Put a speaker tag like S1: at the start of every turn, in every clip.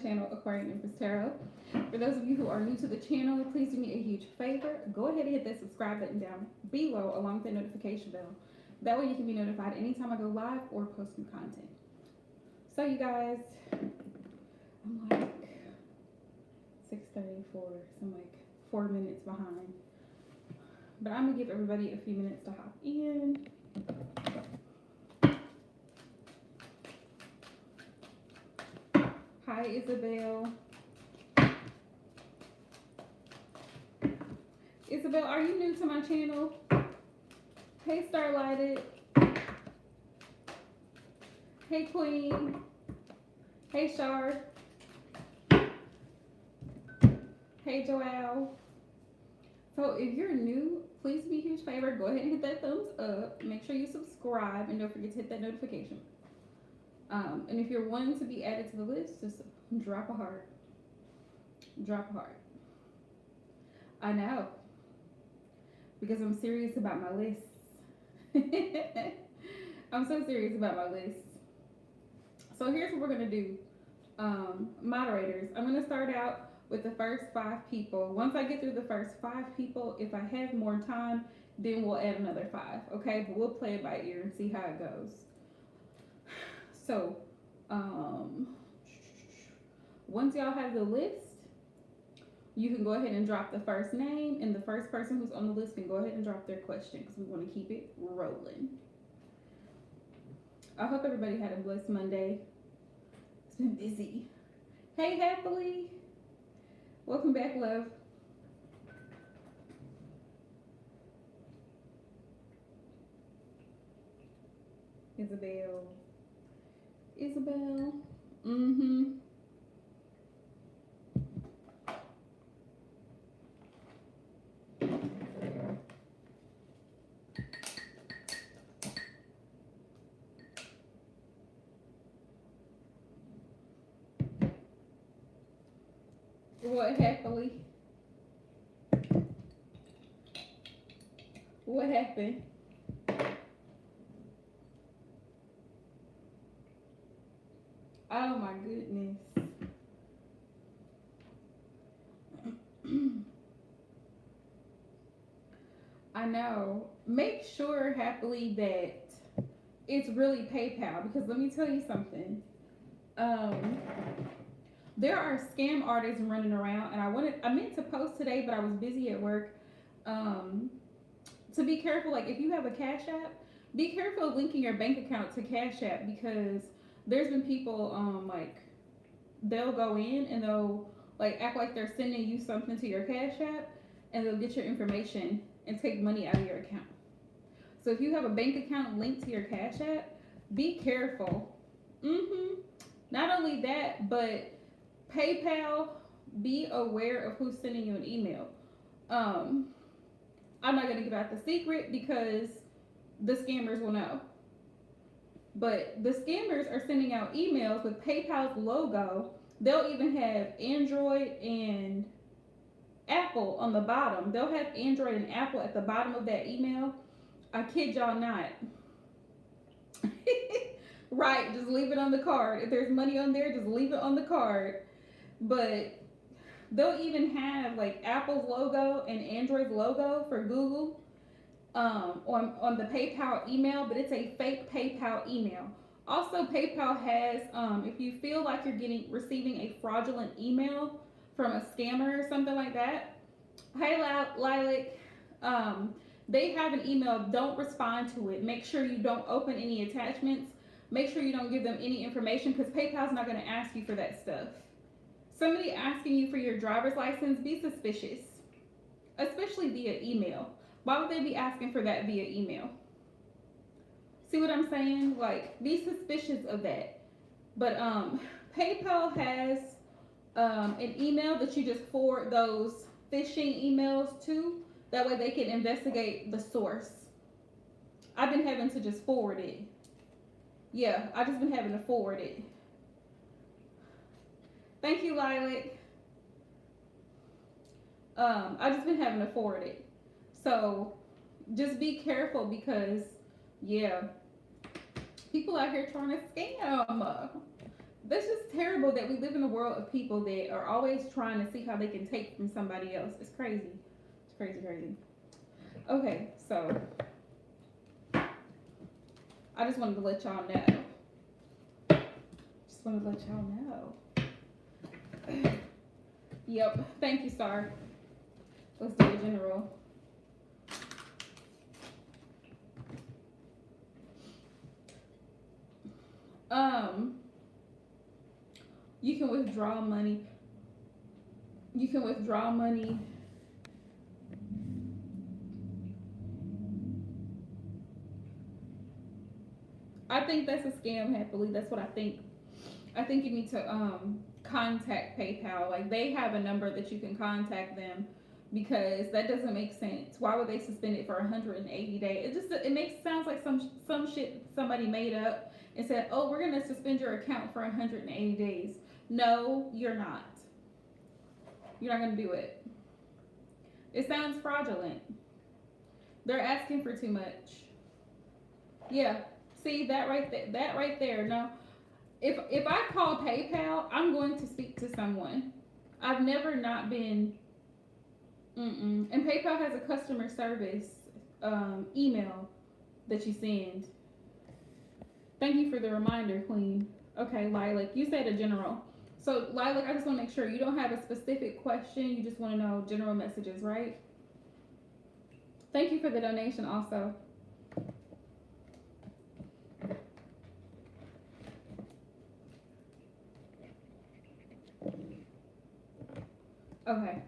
S1: channel, Aquarian Empress Tarot. For those of you who are new to the channel, please do me a huge favor. Go ahead and hit that subscribe button down below along with the notification bell. That way you can be notified anytime I go live or post new content. So you guys, I'm like 6:34, so I'm like 4 minutes behind. But I'm gonna give everybody a few minutes to hop in. Hi, Isabel. Isabel, are you new to my channel? Hey, Starlighted. Hey, Queen. Hey, Shard. Hey, Joelle. So if you're new, please do me a huge favor. Go ahead and hit that thumbs up. Make sure you subscribe and don't forget to hit that notification. And if you're wanting to be added to the list, just drop a heart. Drop a heart. I know. Because I'm serious about my list. I'm so serious about my list. So here's what we're going to do. Moderators, I'm going to start out with the first 5 people. Once I get through the first 5 people, if I have more time, then we'll add another 5. Okay? But we'll play it by ear and see how it goes. So, once y'all have the list, you can go ahead and drop the first name, and the first person who's on the list can go ahead and drop their question because we want to keep it rolling. I hope everybody had a blessed Monday. It's been busy. Hey, Happily. Welcome back, love. Isabel. Isabel. What, Happily? What happened? Oh my goodness. I know. Make sure, Happily, that it's really PayPal, because let me tell you something. There are scam artists running around, and I meant to post today, but I was busy at work. To be careful, like if you have a Cash App, be careful of linking your bank account to Cash App, because there's been people like they'll go in and they'll like act like they're sending you something to your Cash App, and they'll get your information and take money out of your account. So if you have a bank account linked to your Cash App, be careful. Not only that, but PayPal, be aware of who's sending you an email. I'm not going to give out the secret because the scammers will know. But the scammers are sending out emails with PayPal's logo. They'll even have Android and Apple on the bottom. They'll have Android and Apple at the bottom of that email. I kid y'all not. Right, just leave it on the card. If there's money on there, just leave it on the card. But they'll even have like Apple's logo and Android's logo for Google on the PayPal email, but it's a fake PayPal email. Also, PayPal has, if you feel like you're receiving a fraudulent email from a scammer or something like that, hey Lilac, they have an email. Don't respond to it. Make sure you don't open any attachments. Make sure you don't give them any information, because PayPal's not going to ask you for that stuff. Somebody asking you for your driver's license, be suspicious, especially via email. Why would they be asking for that via email? See what I'm saying? Like, be suspicious of that. But PayPal has an email that you just forward those phishing emails to. That way they can investigate the source. I've been having to just forward it. Yeah, I've just been having to forward it. Thank you, Lilac. I've just been having to forward it. So just be careful, because, yeah, people out here trying to scam. That's just terrible that we live in a world of people that are always trying to see how they can take from somebody else. It's crazy. It's crazy, crazy. Okay, so I just wanted to let y'all know. Just wanted to let y'all know. Yep. Thank you, Star. Let's do a general. Um, you can withdraw money. You can withdraw money. I think that's a scam, happily. That's what I think. I think you need to contact PayPal. Like, they have a number that you can contact them, because that doesn't make sense. Why would they suspend it for 180 days? It makes sounds like some shit somebody made up and said, "Oh, we're gonna suspend your account for 180 days." No, you're not. You're not gonna do it. It sounds fraudulent. They're asking for too much. Yeah. See that right there? That right there. No. If I call PayPal, I'm going to speak to someone. I've never not been. And PayPal has a customer service email that you send. Thank you for the reminder, Queen. Okay, Lilac, you said a general. So, Lilac, I just want to make sure you don't have a specific question. You just want to know general messages, right? Thank you for the donation also. Okay.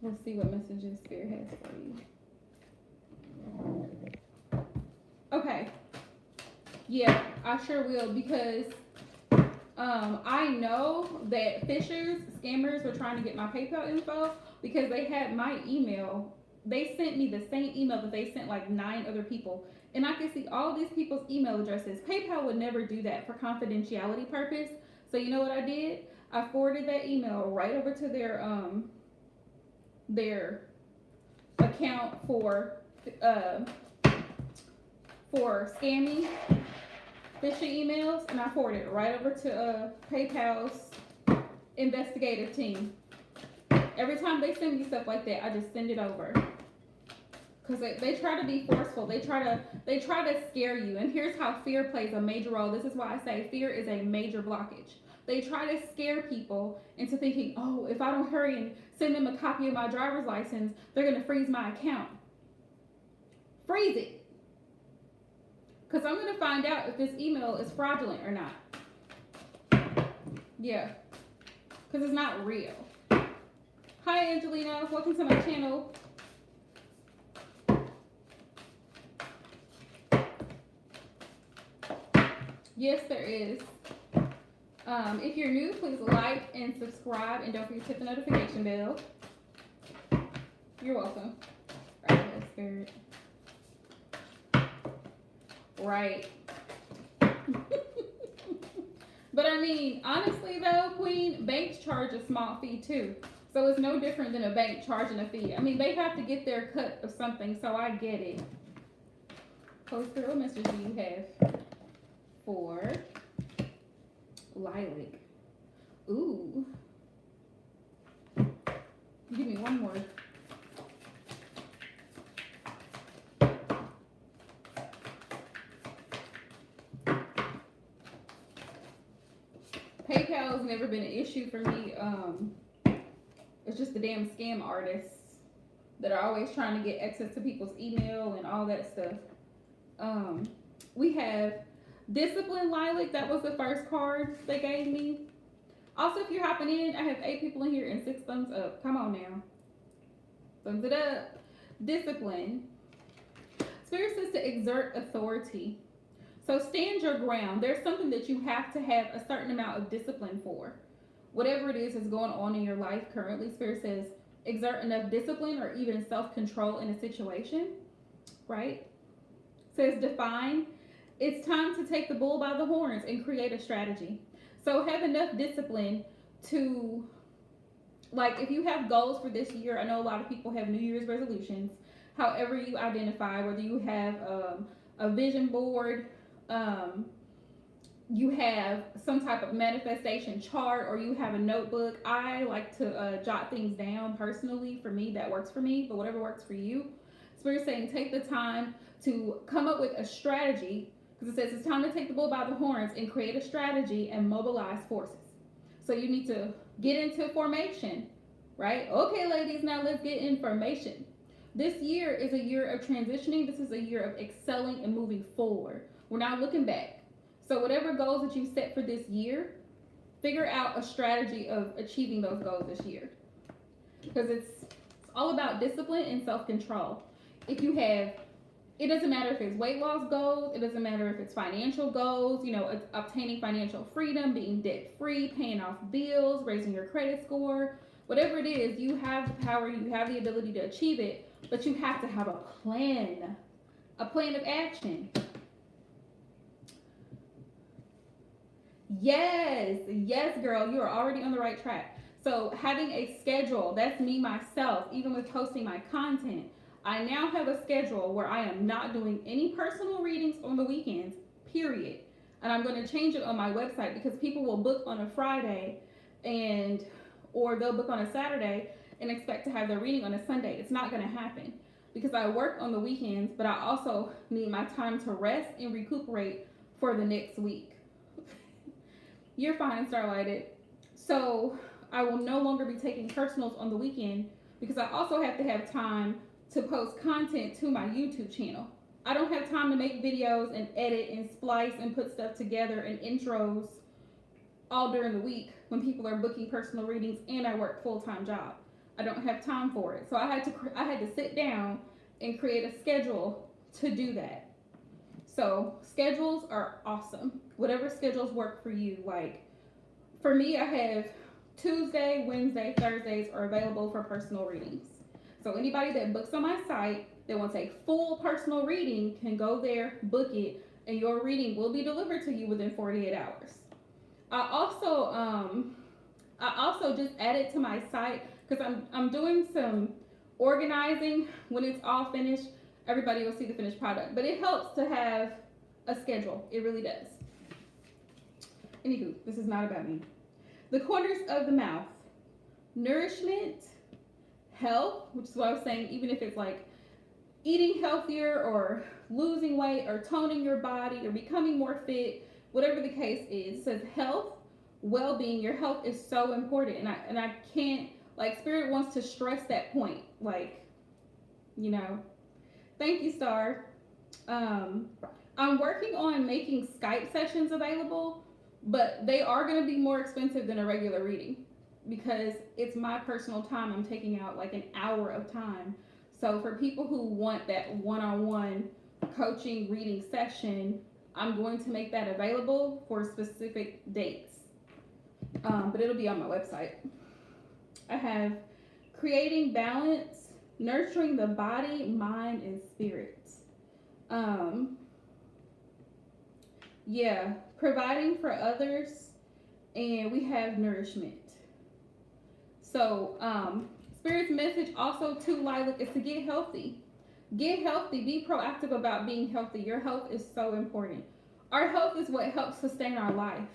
S1: Let's see what messages Spirit has for you. Okay. Yeah, I sure will, because I know that phishers, scammers were trying to get my PayPal info because they had my email. They sent me the same email that they sent like 9 other people. And I could see all these people's email addresses. PayPal would never do that for confidentiality purpose. So you know what I did? I forwarded that email right over to their account for scamming phishing emails, and I forwarded it right over to PayPal's investigative team. Every time they send me stuff like that, I just send it over, because they try to be forceful. They try to scare you, and here's how fear plays a major role. This is why I say fear is a major blockage. They try to scare people into thinking, oh, if I don't hurry and send them a copy of my driver's license, they're gonna freeze my account. Freeze it. Because I'm going to find out if this email is fraudulent or not. Yeah. Because it's not real. Hi, Angelina. Welcome to my channel. Yes, there is. If you're new, please like and subscribe, and don't forget to hit the notification bell. You're welcome. Right, Spirit. Right. But I mean, honestly though, Queen, banks charge a small fee too. So it's no different than a bank charging a fee. I mean, they have to get their cut of something, so I get it. Poster, what message do you have for Lilac? Ooh. Give me one more. PayPal has never been an issue for me. It's just the damn scam artists that are always trying to get access to people's email and all that stuff. We have Discipline, Lilac. That was the first card they gave me. Also, if you're hopping in, I have 8 people in here and 6 thumbs up. Come on now. Thumbs it up. Discipline. Spirit says to exert authority. So stand your ground. There's something that you have to have a certain amount of discipline for. Whatever it is that's going on in your life currently, Spirit says exert enough discipline or even self-control in a situation, right? Says define. It's time to take the bull by the horns and create a strategy. So have enough discipline to, like, if you have goals for this year, I know a lot of people have New Year's resolutions. However you identify, whether you have a vision board, you have some type of manifestation chart or you have a notebook. I like to jot things down personally. For me, that works for me, but whatever works for you. Spirit saying take the time to come up with a strategy, because it says it's time to take the bull by the horns and create a strategy and mobilize forces. So you need to get into formation, right? Okay, ladies, now let's get in formation. This year is a year of transitioning. This is a year of excelling and moving forward. We're not looking back. So whatever goals that you set for this year, figure out a strategy of achieving those goals this year. Because it's all about discipline and self-control. If you have, it doesn't matter if it's weight loss goals, it doesn't matter if it's financial goals, you know, obtaining financial freedom, being debt free, paying off bills, raising your credit score, whatever it is, you have the power, you have the ability to achieve it, but you have to have a plan of action. Yes, girl, you are already on the right track. So having a schedule, that's me myself, even with posting my content. I now have a schedule where I am not doing any personal readings on the weekends, period. And I'm going to change it on my website because people will book on a Friday or they'll book on a Saturday and expect to have their reading on a Sunday. It's not going to happen because I work on the weekends, but I also need my time to rest and recuperate for the next week. You're fine, Starlighted. So I will no longer be taking personals on the weekend because I also have to have time to post content to my YouTube channel. I don't have time to make videos and edit and splice and put stuff together and intros all during the week when people are booking personal readings and I work full-time job. I don't have time for it. So I had to sit down and create a schedule to do that. So schedules are awesome. Whatever schedules work for you. Like for me, I have Tuesday, Wednesday, Thursdays are available for personal readings. So anybody that books on my site that wants a full personal reading can go there, book it, and your reading will be delivered to you within 48 hours. I also just added to my site because I'm doing some organizing. When it's all finished, everybody will see the finished product. But it helps to have a schedule. It really does. Anywho, this is not about me. The corners of the mouth. Nourishment, health, which is what I was saying, even if it's like eating healthier or losing weight or toning your body or becoming more fit, whatever the case is, it says health, well-being. Your health is so important. And I can't, like, Spirit wants to stress that point. Like, you know, thank you, Star. I'm working on making Skype sessions available, but they are going to be more expensive than a regular reading because it's my personal time. I'm taking out like an hour of time. So for people who want that one-on-one coaching reading session, I'm going to make that available for specific dates. But it'll be on my website. I have creating balance, nurturing the body, mind, and spirit. Yeah, providing for others, and we have nourishment. So, Spirit's message also to Lilac is to get healthy. Get healthy. Be proactive about being healthy. Your health is so important. Our health is what helps sustain our life.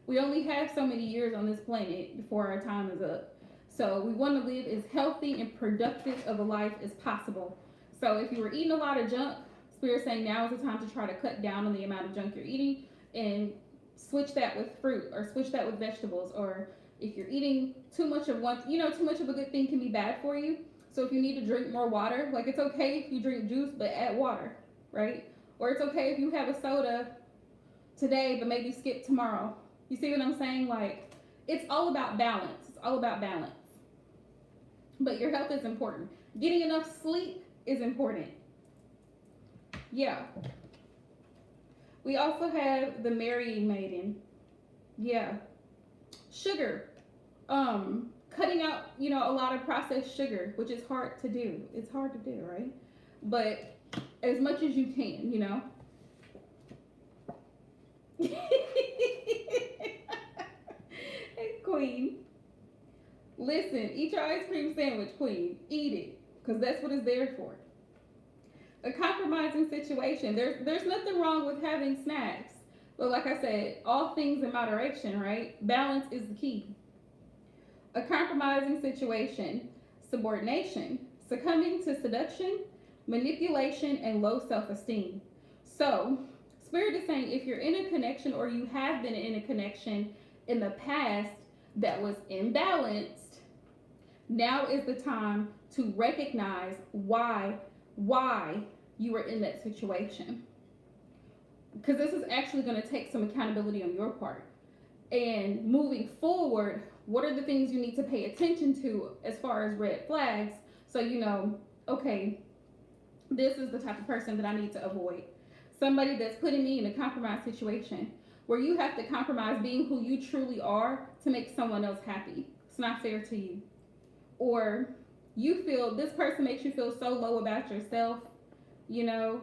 S1: We only have so many years on this planet before our time is up. So we want to live as healthy and productive of a life as possible. So if you were eating a lot of junk, Spirit's saying now is the time to try to cut down on the amount of junk you're eating and switch that with fruit or switch that with vegetables. Or if you're eating too much of one, too much of a good thing can be bad for you. So if you need to drink more water, like it's okay if you drink juice, but add water, right? Or it's okay if you have a soda today, but maybe skip tomorrow. You see what I'm saying? Like, it's all about balance. It's all about balance. But your health is important. Getting enough sleep is important. Yeah. We also have the marrying maiden. Yeah. Sugar. Cutting out, a lot of processed sugar, which is hard to do. It's hard to do, right? But as much as you can, Hey, Queen. Listen, eat your ice cream sandwich, Queen. Eat it, because that's what it's there for. A compromising situation. There's nothing wrong with having snacks. But like I said, all things in moderation, right? Balance is the key. A compromising situation, subordination, succumbing to seduction, manipulation, and low self esteem. So, Spirit is saying if you're in a connection or you have been in a connection in the past that was imbalanced, now is the time to recognize why you were in that situation. Because this is actually going to take some accountability on your part. And moving forward, what are the things you need to pay attention to as far as red flags, so you know, okay, this is the type of person that I need to avoid. Somebody that's putting me in a compromised situation where you have to compromise being who you truly are to make someone else happy. It's not fair to you. Or you feel this person makes you feel so low about yourself, you know.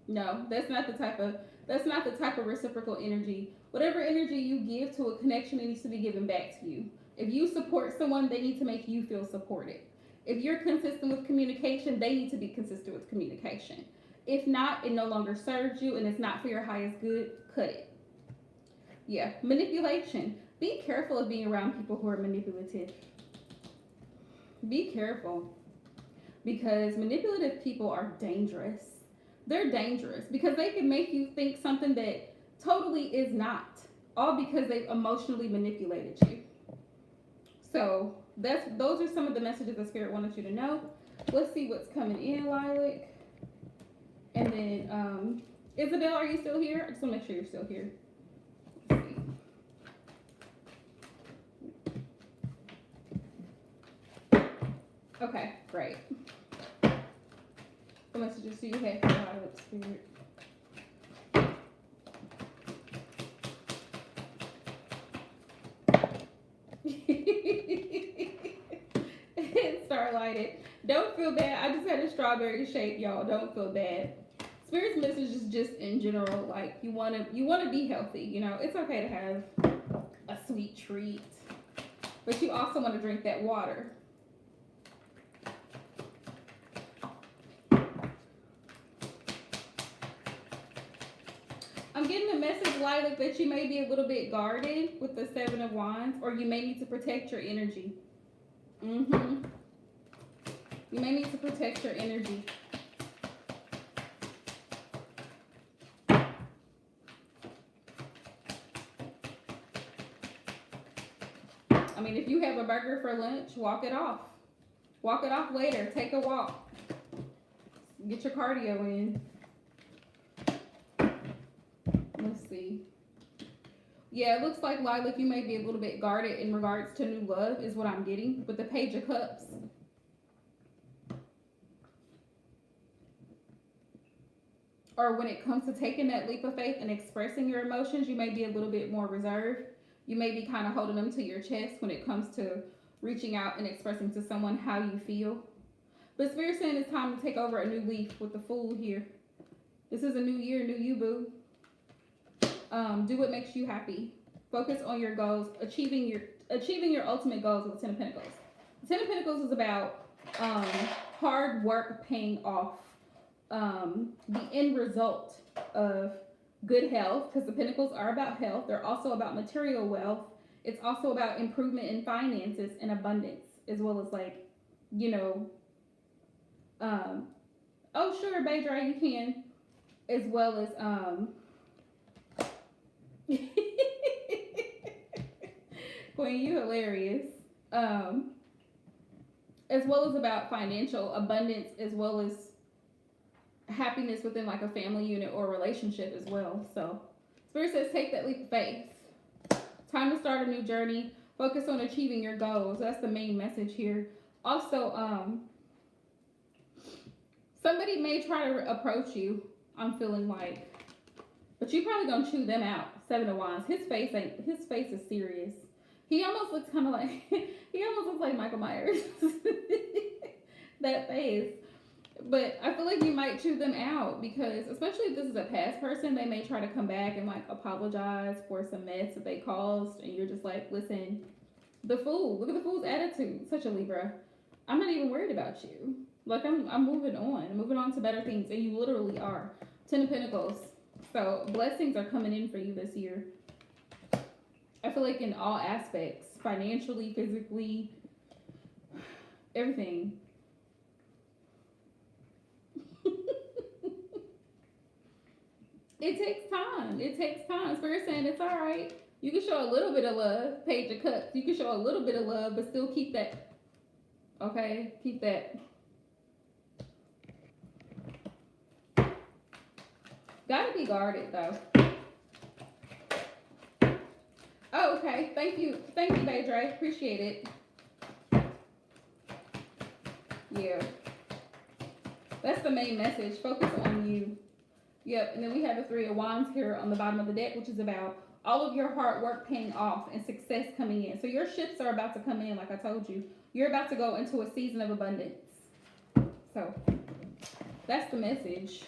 S1: No, that's not the type of reciprocal energy. Whatever energy you give to a connection, it needs to be given back to you. If you support someone, they need to make you feel supported. If you're consistent with communication, they need to be consistent with communication. If not, it no longer serves you and it's not for your highest good, cut it. Yeah, manipulation. Be careful of being around people who are manipulative. Be careful, because manipulative people are dangerous. They're dangerous because they can make you think something that totally is not, all because they've emotionally manipulated you. So those are some of the messages the Spirit wanted you to know. Let's see what's coming in, Lilac. And then, Isabel, are you still here? I just want to make sure you're still here. Let's see. Okay, great. What messages do you have for Lilac, Spirit? Starlighted. Don't feel bad. I just had a strawberry shake, y'all. Don't feel bad. Spirit's message is just in general, like you wanna be healthy. You know, it's okay to have a sweet treat, but you also want to drink that water. I'm getting a message, Lilac, that you may be a little bit guarded with the Seven of Wands, or you may need to protect your energy. You may need to protect your energy. I mean, if you have a burger for lunch, walk it off. Walk it off later. Take a walk. Get your cardio in. Let's see. Yeah, it looks like, Lilac, you may be a little bit guarded in regards to new love, is what I'm getting with the Page of Cups. Or when it comes to taking that leap of faith and expressing your emotions, you may be a little bit more reserved. You may be kind of holding them to your chest when it comes to reaching out and expressing to someone how you feel. But Spirit saying it's time to take over a new leaf with the Fool here. This is a new year, new you, boo. Do what makes you happy. Focus on your goals, achieving your ultimate goals with the Ten of Pentacles. The Ten of Pentacles is about hard work paying off. The end result of good health, because the Pentacles are about health. They're also about material wealth. It's also about improvement in finances and abundance, as well as, like, you know, oh sure, Baydra, you can, as well as Queen, you hilarious. As well as about financial abundance, as well as happiness within, like, a family unit or relationship as well. So Spirit says take that leap of faith. Time to start a new journey. Focus on achieving your goals. That's the main message here. Also, somebody may try to approach you, I'm feeling like, but you probably gonna chew them out. Seven of Wands. His face is serious. He almost looks kind of like he almost looks like Michael Myers. That face. But I feel like you might chew them out, because especially if this is a past person, they may try to come back and, like, apologize for some mess that they caused, and you're just like, listen, the Fool. Look at the Fool's attitude. Such a Libra. I'm not even worried about you. Like, I'm moving on. I'm moving on to better things, and you literally are. Ten of Pentacles. So blessings are coming in for you this year. I feel like in all aspects, financially, physically, everything. It takes time. It takes time. Spirit saying it's all right. You can show a little bit of love, Page of Cups. You can show a little bit of love, but still keep that. Okay, keep that. Gotta be guarded though. Oh, okay. Thank you, Badre. Appreciate it. Yeah, that's the main message. Focus on you. Yep. And then we have the Three of Wands here on the bottom of the deck, which is about all of your hard work paying off and success coming in. So your ships are about to come in, like I told you. You're about to go into a season of abundance. So that's the message.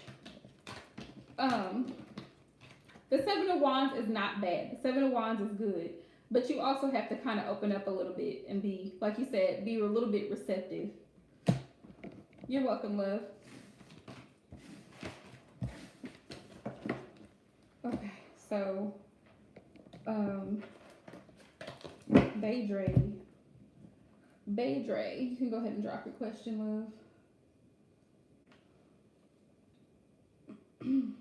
S1: The Seven of Wands is not bad. The Seven of Wands is good. But you also have to kind of open up a little bit and be, like you said, be a little bit receptive. You're welcome, love. Okay, so, Badre, you can go ahead and drop your question, love. Ooh.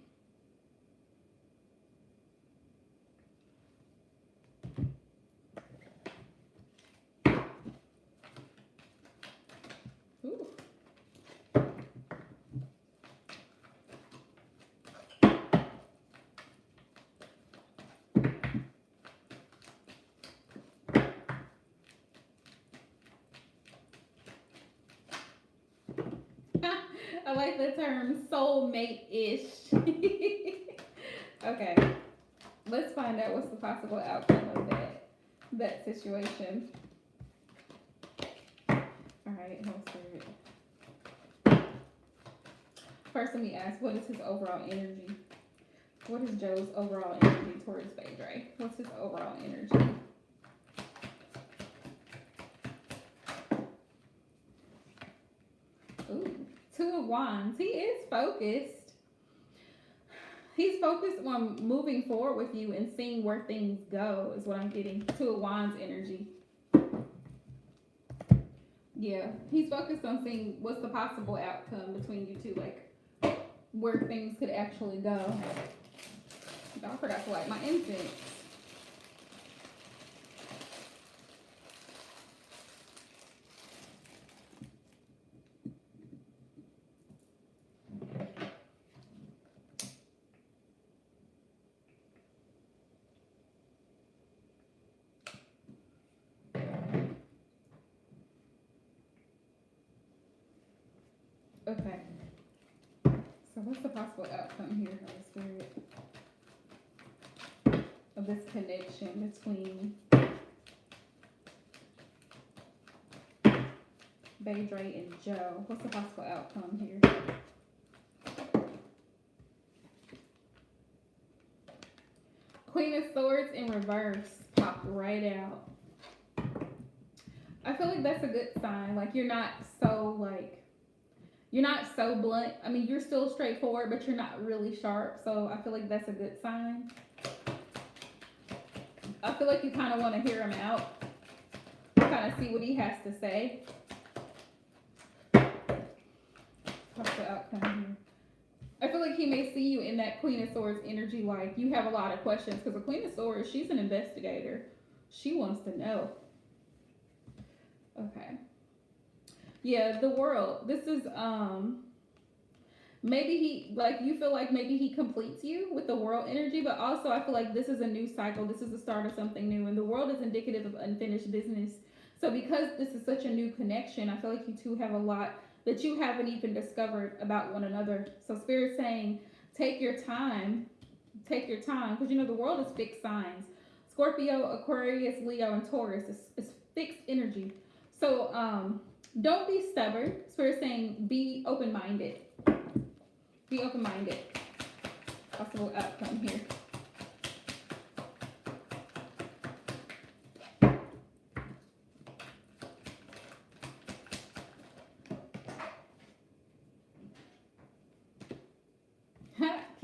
S1: I like the term soulmate-ish. Okay, let's find out what's the possible outcome of that situation. All right, Holy Spirit. First, let me ask, what is his overall energy? What is Joe's overall energy towards Badre? What's his overall energy? Ooh, Two of Wands. He is focused. He's focused on moving forward with you and seeing where things go is what I'm getting. Two of Wands energy. Yeah, he's focused on seeing what's the possible outcome between you two, like where things could actually go. I forgot to light my incense. Okay. So what's the possible outcome here, Holy Spirit, of this connection between Badre and Joe? What's the possible outcome here? Queen of Swords in reverse popped right out. I feel like that's a good sign. Like you're not so blunt. I mean, you're still straightforward, but you're not really sharp. So I feel like that's a good sign. I feel like you kind of want to hear him out. Kind of see what he has to say. What's the outcome here? I feel like he may see you in that Queen of Swords energy, like you have a lot of questions. Because the Queen of Swords, she's an investigator. She wants to know. Okay. Yeah, the World. This is, maybe he, like, you feel like maybe he completes you with the World energy, but also I feel like this is a new cycle. This is the start of something new, and the World is indicative of unfinished business. So because this is such a new connection, I feel like you two have a lot that you haven't even discovered about one another. So Spirit's saying, take your time, because you know the World is fixed signs. Scorpio, Aquarius, Leo, and Taurus is fixed energy. So don't be stubborn. Spirit's saying, be open-minded. Be open-minded. Possible outcome here.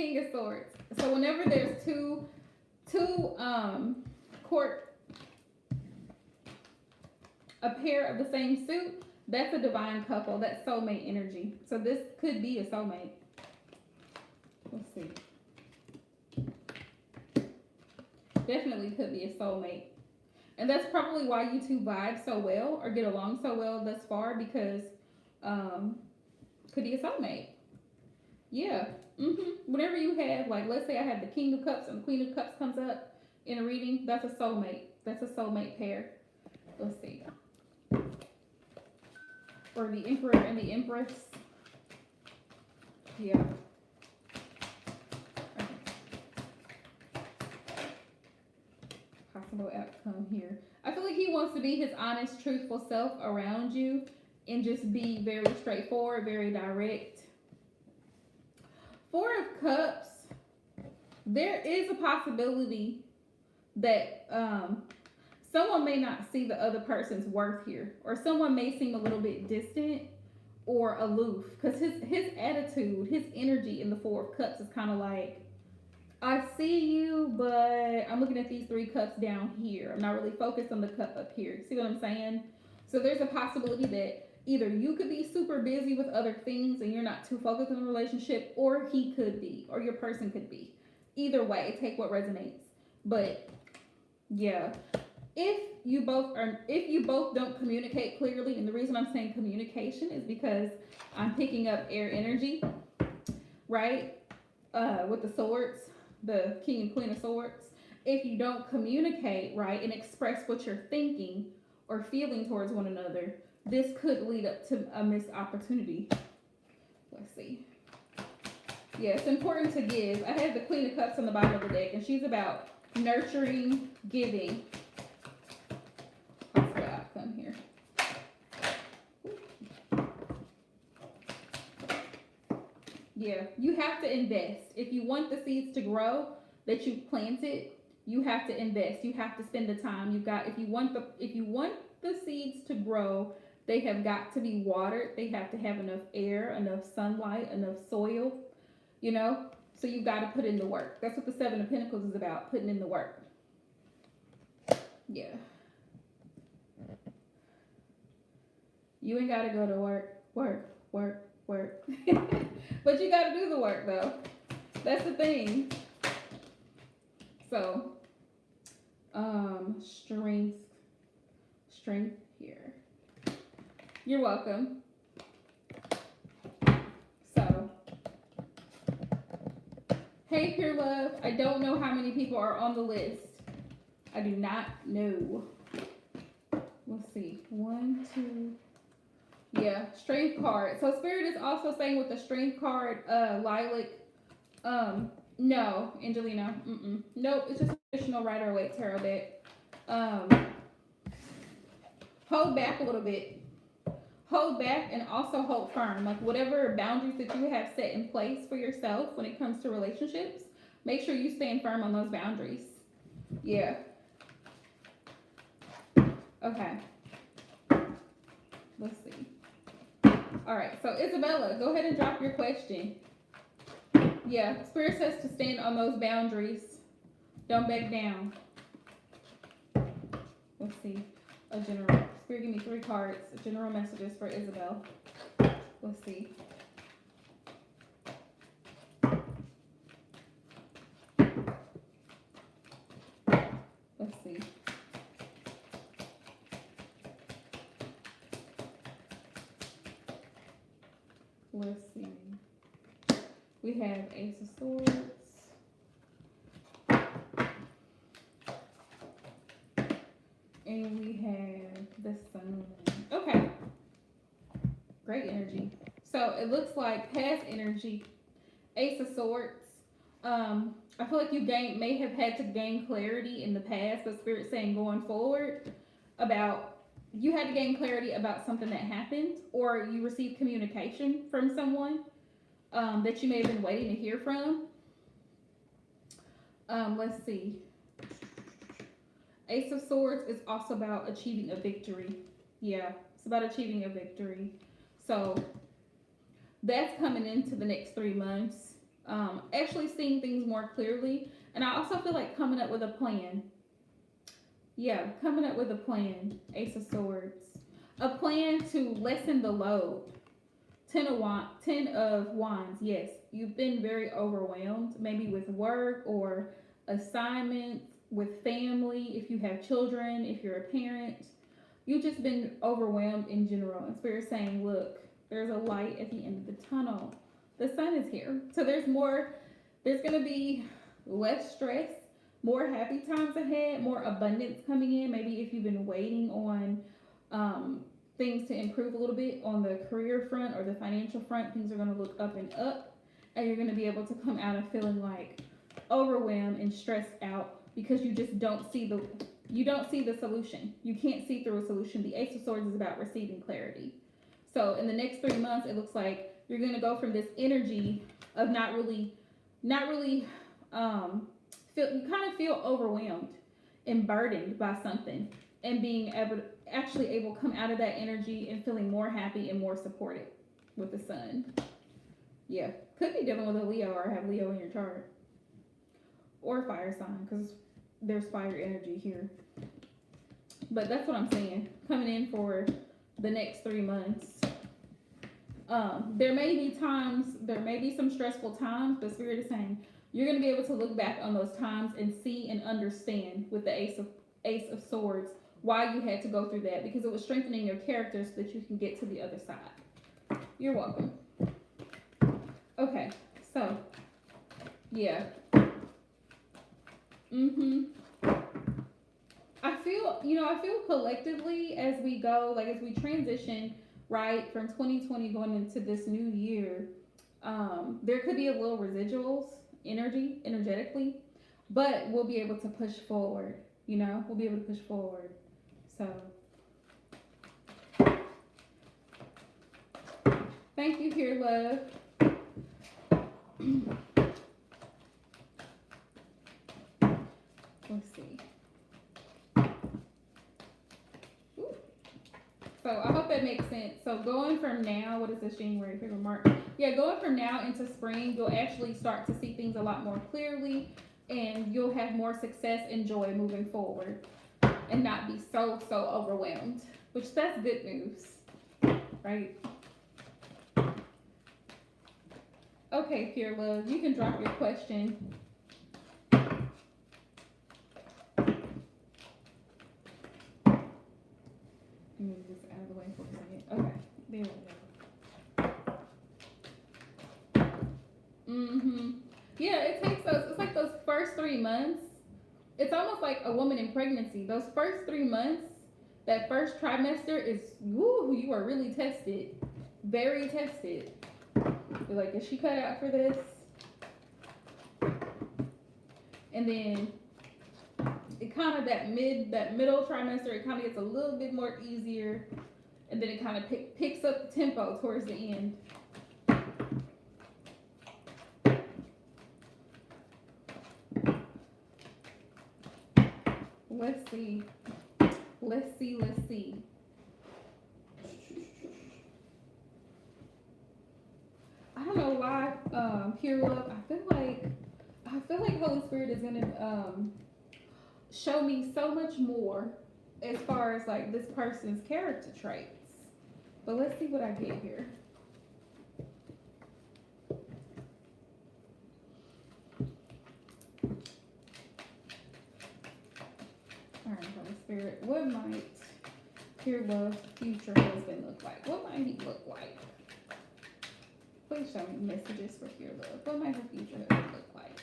S1: King of Swords. So whenever there's two court, a pair of the same suit, that's a divine couple. That's soulmate energy. So this could be a soulmate. Let's see. Definitely could be a soulmate. And that's probably why you two vibe so well or get along so well thus far, because could be a soulmate. Yeah. Whenever you have, like, let's say I have the King of Cups and the Queen of Cups comes up in a reading, that's a soulmate. That's a soulmate pair. Let's see. Or the Emperor and the Empress. Yeah. Okay. Possible outcome here. I feel like he wants to be his honest, truthful self around you and just be very straightforward, very direct. Four of Cups, there is a possibility that someone may not see the other person's worth here, or someone may seem a little bit distant or aloof, because his attitude, his energy in the Four of Cups is kind of like, I see you, but I'm looking at these 3 cups down here. I'm not really focused on the cup up here. See what I'm saying? So there's a possibility that either you could be super busy with other things and you're not too focused on the relationship, or he could be, or your person could be. Either way, take what resonates. But yeah, if you both don't communicate clearly, and the reason I'm saying communication is because I'm picking up air energy, right? With the swords, the King and Queen of Swords. If you don't communicate right and express what you're thinking or feeling towards one another, this could lead up to a missed opportunity. Let's see. Yeah, it's important to give. I have the Queen of Cups on the bottom of the deck, and she's about nurturing, giving. Possible outcome here. Yeah, you have to invest. If you want the seeds to grow that you planted, you have to invest. You have to spend the time. If you want the seeds to grow, they have got to be watered. They have to have enough air, enough sunlight, enough soil, you know? So you've got to put in the work. That's what the Seven of Pentacles is about, putting in the work. Yeah. You ain't got to go to work. But you got to do the work, though. That's the thing. So, strength here. You're welcome. So, hey, Pure Love. I don't know how many people are on the list. I do not know. Let's see. 1, 2. Yeah, strength card. So Spirit is also saying with the strength card, Lilac, no, Angelina, nope, it's just a traditional Rider-Waite tarot deck. Hold back a little bit. Hold back and also hold firm. Like whatever boundaries that you have set in place for yourself when it comes to relationships, make sure you stand firm on those boundaries. Yeah. Okay. Let's see. All right, so Isabella, go ahead and drop your question. Yeah, Spirit says to stand on those boundaries. Don't back down. Let's see. A general. Spirit, give me 3 cards. General messages for Isabel. Let's see. Let's see. Let's see. We have Ace of Swords. And we have the Sun. Okay. Great energy. So it looks like past energy, Ace of Swords. I feel like you may have had to gain clarity in the past, but Spirit's saying going forward about you had to gain clarity about something that happened, or you received communication from someone that you may have been waiting to hear from. Let's see. Ace of Swords is also about achieving a victory. Yeah, it's about achieving a victory. So that's coming into the next 3 months. actually seeing things more clearly. And I also feel like coming up with a plan. Yeah, coming up with a plan. Ace of Swords. A plan to lessen the load. Ten of Wands. Yes, you've been very overwhelmed, maybe with work or assignments, with family. If you have children, if you're a parent, you've just been overwhelmed in general. And Spirit saying, look, there's a light at the end of the tunnel. The sun is here, so there's more. There's gonna be less stress, more happy times ahead, more abundance coming in. Maybe if you've been waiting on things to improve a little bit on the career front or the financial front, things are going to look up and up, and you're going to be able to come out of feeling like overwhelmed and stressed out because you just don't see the solution. You can't see through a solution. The Ace of Swords is about receiving clarity. So in the next 3 months, it looks like you're going to go from this energy of not really you kind of feel overwhelmed and burdened by something, and being able to come out of that energy and feeling more happy and more supported with the sun. Yeah, could be dealing with a Leo or have Leo in your chart, or fire sign, because there's fire energy here. But that's what I'm saying, coming in for the next 3 months. There may be some stressful times, but Spirit is saying you're going to be able to look back on those times and see and understand with the Ace of Swords why you had to go through that, because it was strengthening your character so that you can get to the other side. You're welcome. Okay, so yeah. I feel collectively as we go, like as we transition right from 2020 going into this new year, there could be a little residuals energetically, but we'll be able to push forward. We'll be able to push forward. So thank you, Pure Love. Let's see. Ooh. So I hope that makes sense. So going from now, what is this, January, February, March? Yeah, going from now into spring, you'll actually start to see things a lot more clearly, and you'll have more success and joy moving forward, and not be so overwhelmed, which that's good news, right? Okay, Pure Love, you can drop your question. Move this out of the way for a second. Okay, there we go. Yeah, it's like those first 3 months. It's almost like a woman in pregnancy. Those first 3 months, that first trimester is, woo, you are really tested. Very tested. You're like, is she cut out for this? And then it kind of, that middle trimester, it kind of gets a little bit more easier. And then it kind of picks up the tempo towards the end. Let's see. I don't know why, Pure Love, I feel like Holy Spirit is gonna show me so much more as far as like this person's character traits. But let's see what I get here. Alright, Holy Spirit, what might Pure Love's future husband look like? What might he look like? Please show me messages for Pure Love. What might her future husband look like?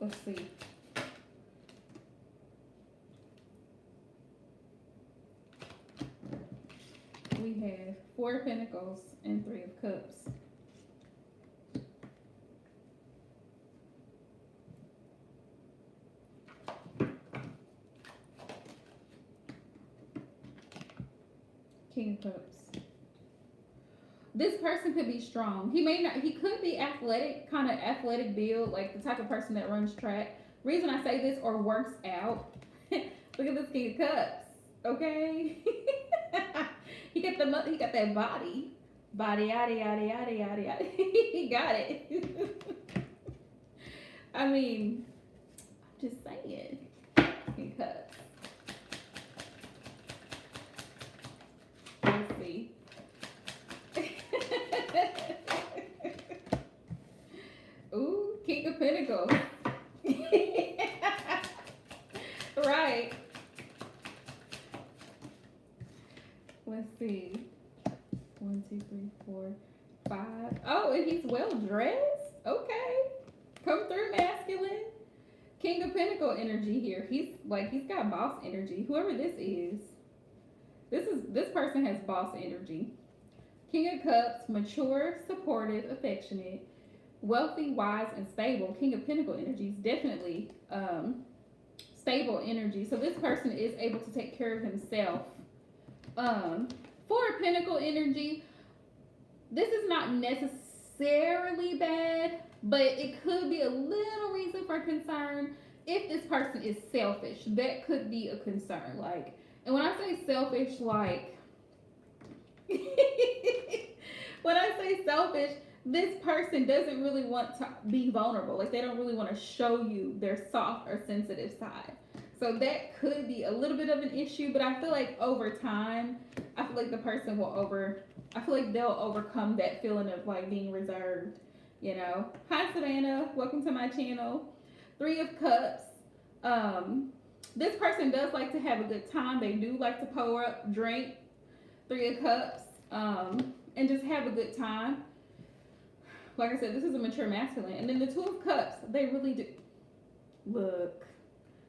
S1: Let's see. We have 4 of Pentacles and 3 of Cups. King of Cups. This person could be strong. He could be athletic, kind of athletic build, like the type of person that runs track. Reason I say this, or works out. Look at this King of Cups, okay? He got that body. Body yada yada yada yada yada. He got it. I mean, I'm just saying. Because let's see. Ooh, King of Pentacles. Right. Let's see. 1, 2, 3, 4, 5. Oh, and he's well dressed. Okay. Come through, masculine. King of Pentacle energy here. He's got boss energy. Whoever this is. This person has boss energy. King of Cups, mature, supportive, affectionate, wealthy, wise, and stable. King of Pentacle energy is definitely stable energy. So this person is able to take care of himself. For Pentacle energy, this is not necessarily bad, but it could be a little reason for concern if this person is selfish. That could be a concern. Like, and when I say selfish, like, when I say selfish, this person doesn't really want to be vulnerable. Like, they don't really want to show you their soft or sensitive side. So that could be a little bit of an issue, but I feel like over time, I feel like the person I feel like they'll overcome that feeling of like being reserved, you know. Hi Savannah, welcome to my channel. 3 of Cups. This person does like to have a good time. They do like to pour up, drink. 3 of Cups, and just have a good time. Like I said, this is a mature masculine. And then the 2 of Cups, they really do. Look.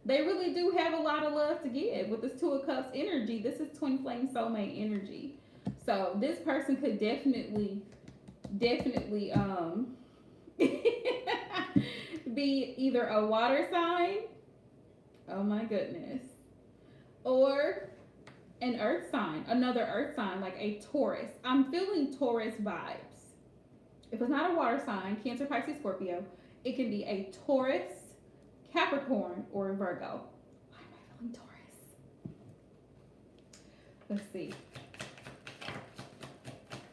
S1: They really do have a lot of love to give with this 2 of Cups energy. This is twin flame soulmate energy. So this person could definitely be either a water sign, oh my goodness, or an earth sign, another earth sign, like a Taurus. I'm feeling Taurus vibes. If it's not a water sign, Cancer, Pisces, Scorpio, it can be a Taurus, Capricorn, or Virgo. Why am I feeling Taurus? Let's see.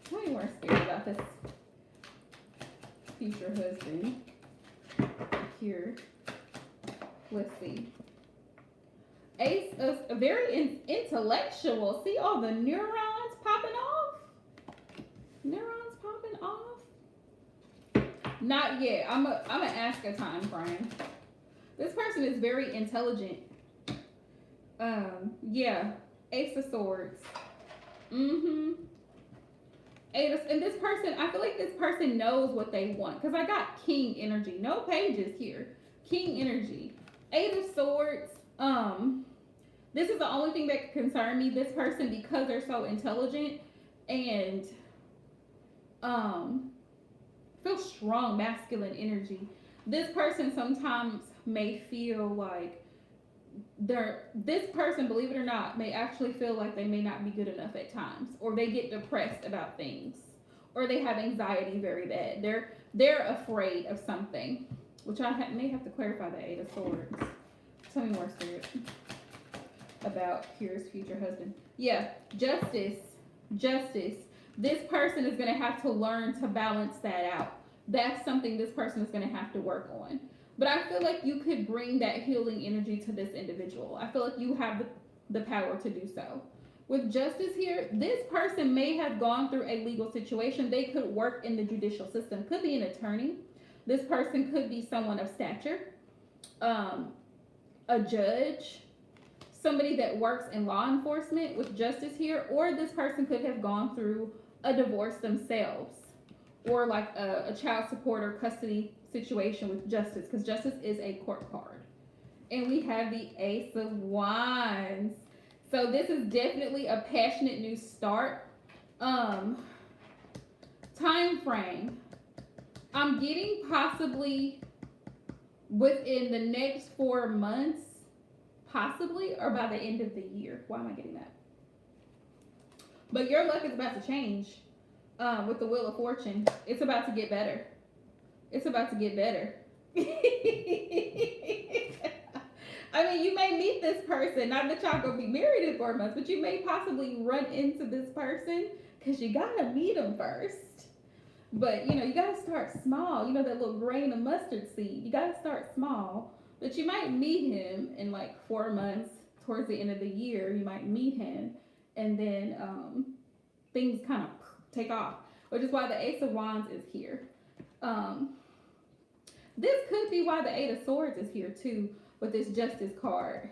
S1: Tell me more spirit about this future husband. Here. Let's see. Ace of very intellectual. See all the neurons popping off? Neurons popping off? Not yet. I'm gonna ask a time frame. This person is very intelligent. Yeah. Ace of Swords. And this person, I feel like this person knows what they want. Because I got King energy. No pages here. King energy. 8 of Swords. This is the only thing that can concern me. This person, because they're so intelligent and feel strong masculine energy. This person sometimes may feel like this person, believe it or not, may actually feel like they may not be good enough at times, or they get depressed about things, or they have anxiety very bad. They're afraid of something, which I may have to clarify the 8 of Swords. Tell me more, Spirit, about Kira's future husband. Yeah, justice. This person is going to have to learn to balance that out. That's something this person is going to have to work on. But I feel like you could bring that healing energy to this individual. I feel like you have the power to do so. With justice here, this person may have gone through a legal situation. They could work in the judicial system. Could be an attorney. This person could be someone of stature. A judge. Somebody that works in law enforcement with justice here. Or this person could have gone through a divorce themselves. Or like a child support or custody situation with justice, because justice is a court card. And we have the Ace of Wands. So this is definitely a passionate new start. Time frame. I'm getting possibly within the next 4 months, possibly, or by the end of the year. Why am I getting that? But your luck is about to change. With the Wheel of Fortune, it's about to get better. It's about to get better. I mean, you may meet this person, not that y'all gonna be married in 4 months, but you may possibly run into this person because you gotta meet them first. But you gotta start small. You know that little grain of mustard seed. You gotta start small. But you might meet him in like 4 months, towards the end of the year. You might meet him, and then things kind of take off. Which is why the Ace of Wands is here. Um, this could be why the Eight of Swords is here too, with this Justice card.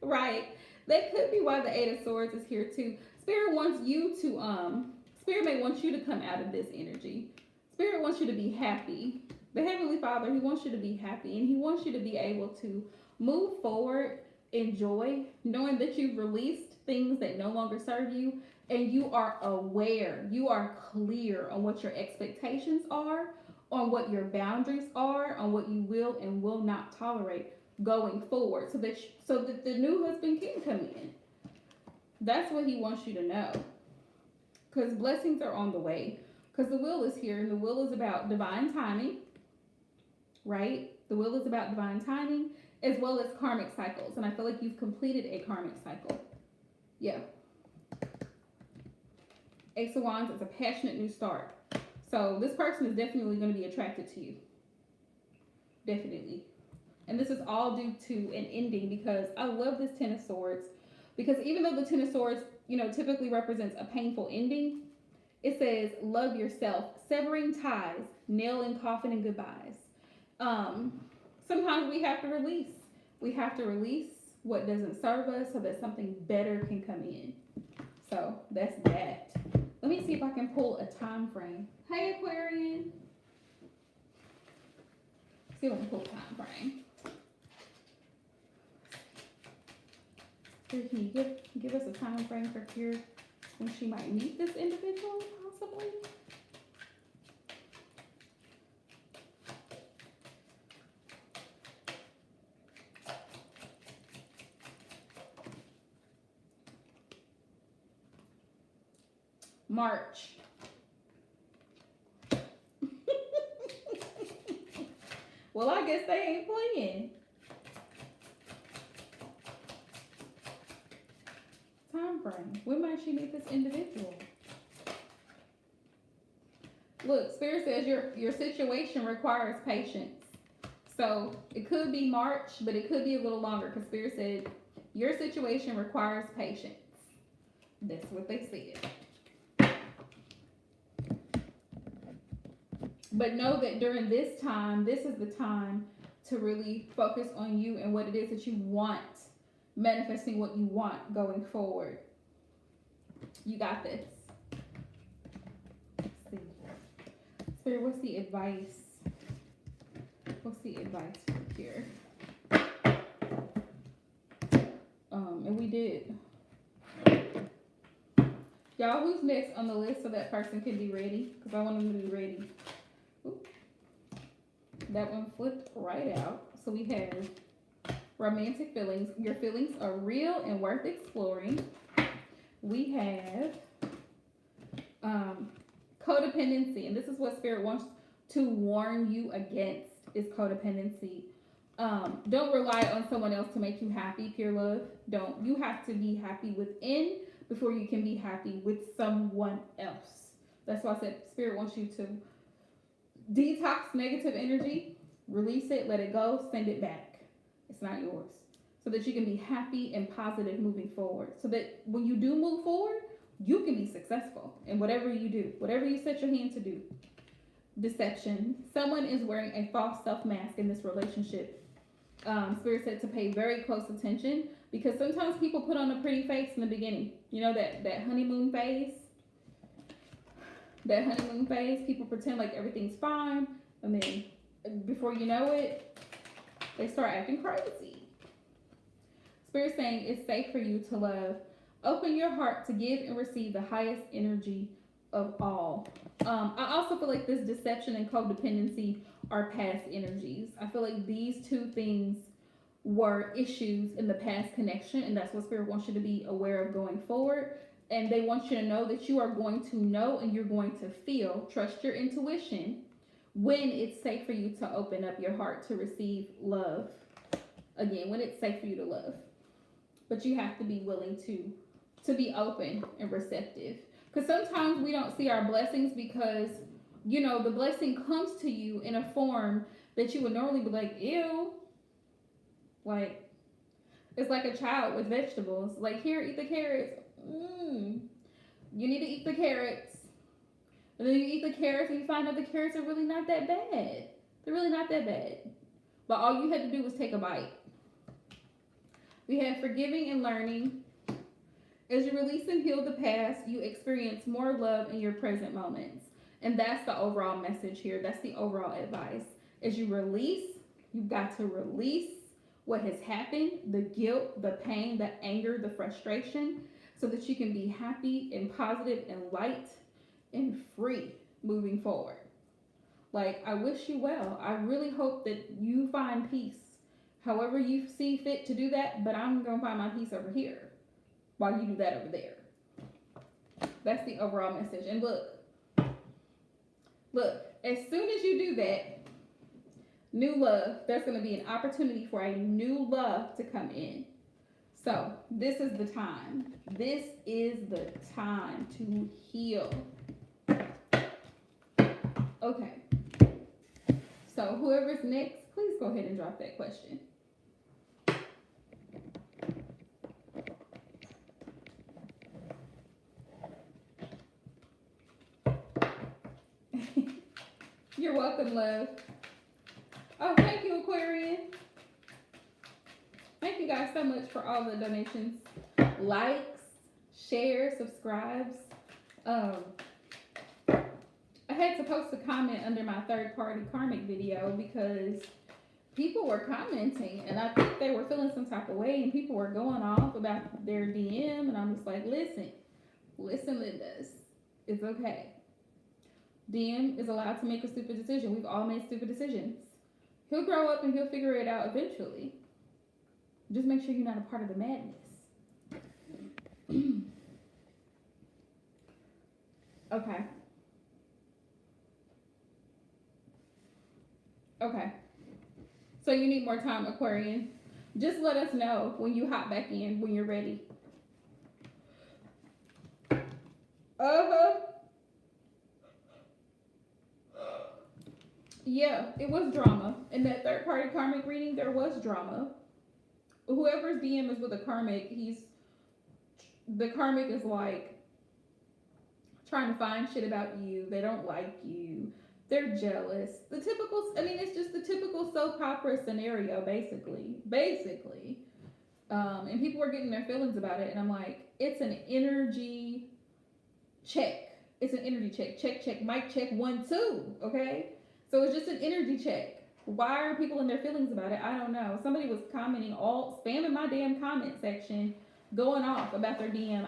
S1: Right. That could be why the Eight of Swords is here too. Spirit wants you to Spirit may want you to come out of this energy. Spirit wants you to be happy. The Heavenly Father, He wants you to be happy, and He wants you to be able to move forward, enjoy, knowing that you've released things that no longer serve you, and you are aware, you are clear on what your expectations are, on what your boundaries are, on what you will and will not tolerate going forward, so that the new husband can come in. That's what He wants you to know. Because blessings are on the way. Because the will is here, and the will is about divine timing, right? The will is about divine timing, as well as karmic cycles. And I feel like you've completed a karmic cycle. Yeah. Ace of Wands is a passionate new start. So this person is definitely going to be attracted to you. Definitely. And this is all due to an ending, because I love this Ten of Swords. Because even though the Ten of Swords, typically represents a painful ending, it says, love yourself, severing ties, nail in coffin and goodbyes. Sometimes we have to release. We have to release what doesn't serve us so that something better can come in. So that's that. Let me see if I can pull a time frame. Hey, Aquarian. See if I can pull a time frame. Here, can you give us a time frame for here when she might meet this individual, possibly? March. Well, I guess they ain't playing. Time frame. When might she meet this individual? Look, Spirit says your situation requires patience. So it could be March, but it could be a little longer, because Spirit said your situation requires patience. That's what they said. But know that during this time, this is the time to really focus on you and what it is that you want, manifesting what you want going forward. You got this. Let's see. Spirit, what's the advice? What's the advice for here? And we did. Y'all, who's next on the list so that person can be ready? Because I want them to be ready. Oop. That one flipped right out. So we have romantic feelings. Your feelings are real and worth exploring. We have codependency. And this is what Spirit wants to warn you against, is codependency. Don't rely on someone else to make you happy, pure love. Don't. You have to be happy within before you can be happy with someone else. That's why I said Spirit wants you to detox negative energy, release it, let it go, send it back. It's not yours. So that you can be happy and positive moving forward. So that when you do move forward, you can be successful in whatever you do, whatever you set your hand to do. Deception. Someone is wearing a false self mask in this relationship. Spirit said to pay very close attention, because sometimes people put on a pretty face in the beginning. You know, that honeymoon phase? That honeymoon phase, people pretend like everything's fine, and then before you know it, they start acting crazy. Spirit saying it's safe for you to love. Open your heart to give and receive the highest energy of all. I also feel like this deception and codependency are past energies. I feel like these two things were issues in the past connection, and that's what Spirit wants you to be aware of going forward. And they want you to know that you are going to know and you're going to feel. Trust your intuition when it's safe for you to open up your heart to receive love. Again, when it's safe for you to love. But you have to be willing to be open and receptive. Because sometimes we don't see our blessings because, you know, the blessing comes to you in a form that you would normally be like, ew. Like, it's like a child with vegetables. Like, here, eat the carrots. You need to eat the carrots. And then you eat the carrots and you find out the carrots are really not that bad. They're really not that bad. But all you had to do was take a bite. We have forgiving and learning. As you release and heal the past, you experience more love in your present moments. And that's the overall message here. That's the overall advice. As you release, you've got to release what has happened, the guilt, the pain, the anger, the frustration, so that you can be happy and positive and light and free moving forward. Like, I wish you well. I really hope that you find peace. However you see fit to do that, but I'm going to find my peace over here while you do that over there. That's the overall message. And look, as soon as you do that, new love, there's going to be an opportunity for a new love to come in. So this is the time. This is the time to heal. Okay. So whoever's next, please go ahead and drop that question. You're welcome, love. Oh, thank you, Aquarian. Thank you guys so much for all the donations. Likes, shares, subscribes. I had to post a comment under my third-party karmic video because people were commenting and I think they were feeling some type of way and people were going off about their DM and I'm just like, listen, Lindas, it's okay. DM is allowed to make a stupid decision. We've all made stupid decisions. He'll grow up and he'll figure it out eventually. Just make sure you're not a part of the madness. Okay. Okay. So you need more time, Aquarian. Just let us know when you hop back in, when you're ready. Yeah, it was drama. In that third party karmic reading, there was drama. Whoever's DM is with a karmic, the karmic is like trying to find shit about you. They don't like you. They're jealous. The typical, I mean, it's just the typical soap opera scenario, basically. And people were getting their feelings about it, and I'm like, it's an energy check. It's an energy check. Check, mic check, 1, 2, okay? So it's just an energy check. Why are people in their feelings about it? I don't know. Somebody was commenting, spamming my damn comment section, going off about their DM.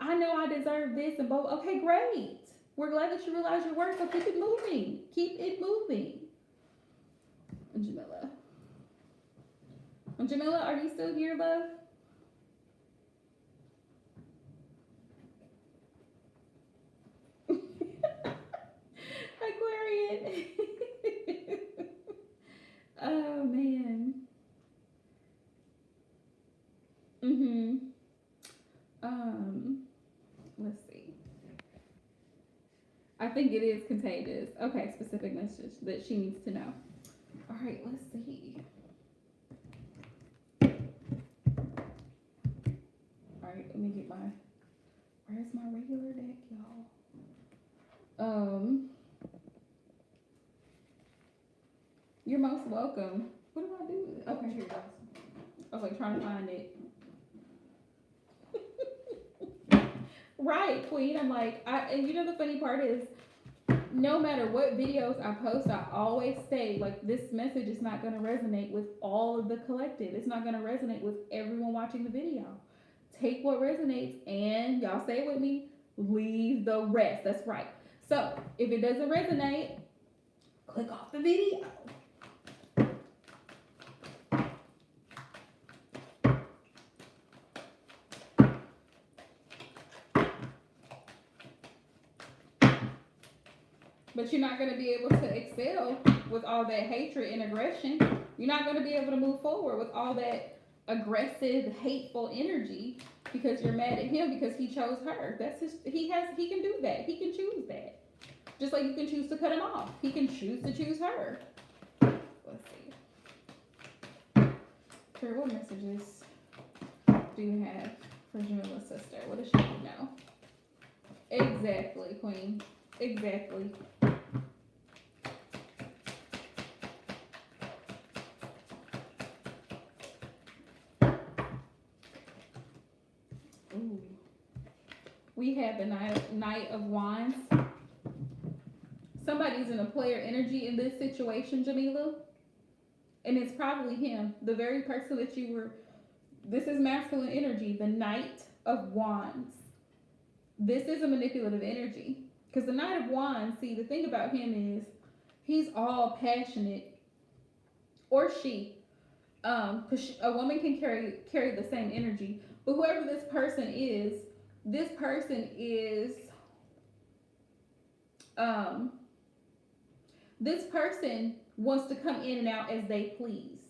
S1: I know I deserve this and both. Okay, great. We're glad that you realize your worth, so keep it moving. Keep it moving. Jamila, are you still here, love? Aquarian. Oh, man. Let's see. I think it is contagious. Okay, specific message that she needs to know. All right, let's see. All right, let me get where's my regular deck, y'all? You're most welcome. What do I do? Okay, here it goes. I was like trying to find it. Right, Queen. I'm like, and you know the funny part is, no matter what videos I post, I always say, like, this message is not going to resonate with all of the collective. It's not going to resonate with everyone watching the video. Take what resonates and, y'all say it with me, leave the rest. That's right. So, if it doesn't resonate, click off the video. But you're not going to be able to excel with all that hatred and aggression. You're not going to be able to move forward with all that aggressive, hateful energy because you're mad at him because he chose her. That's his. He can do that. He can choose that. Just like you can choose to cut him off. He can choose to choose her. Let's see. Sure, what messages do you have for Jamila's sister? What does she need to know? Exactly, Queen. Exactly. Ooh. We have the Knight of Wands. Somebody's in a player energy in this situation, Jamila. And it's probably him. The very person that you were. This is masculine energy. The Knight of Wands. This is a manipulative energy. Because the Knight of Wands, see, the thing about him is he's all passionate. Or she. Because a woman can carry the same energy. But whoever this person is this person wants to come in and out as they please.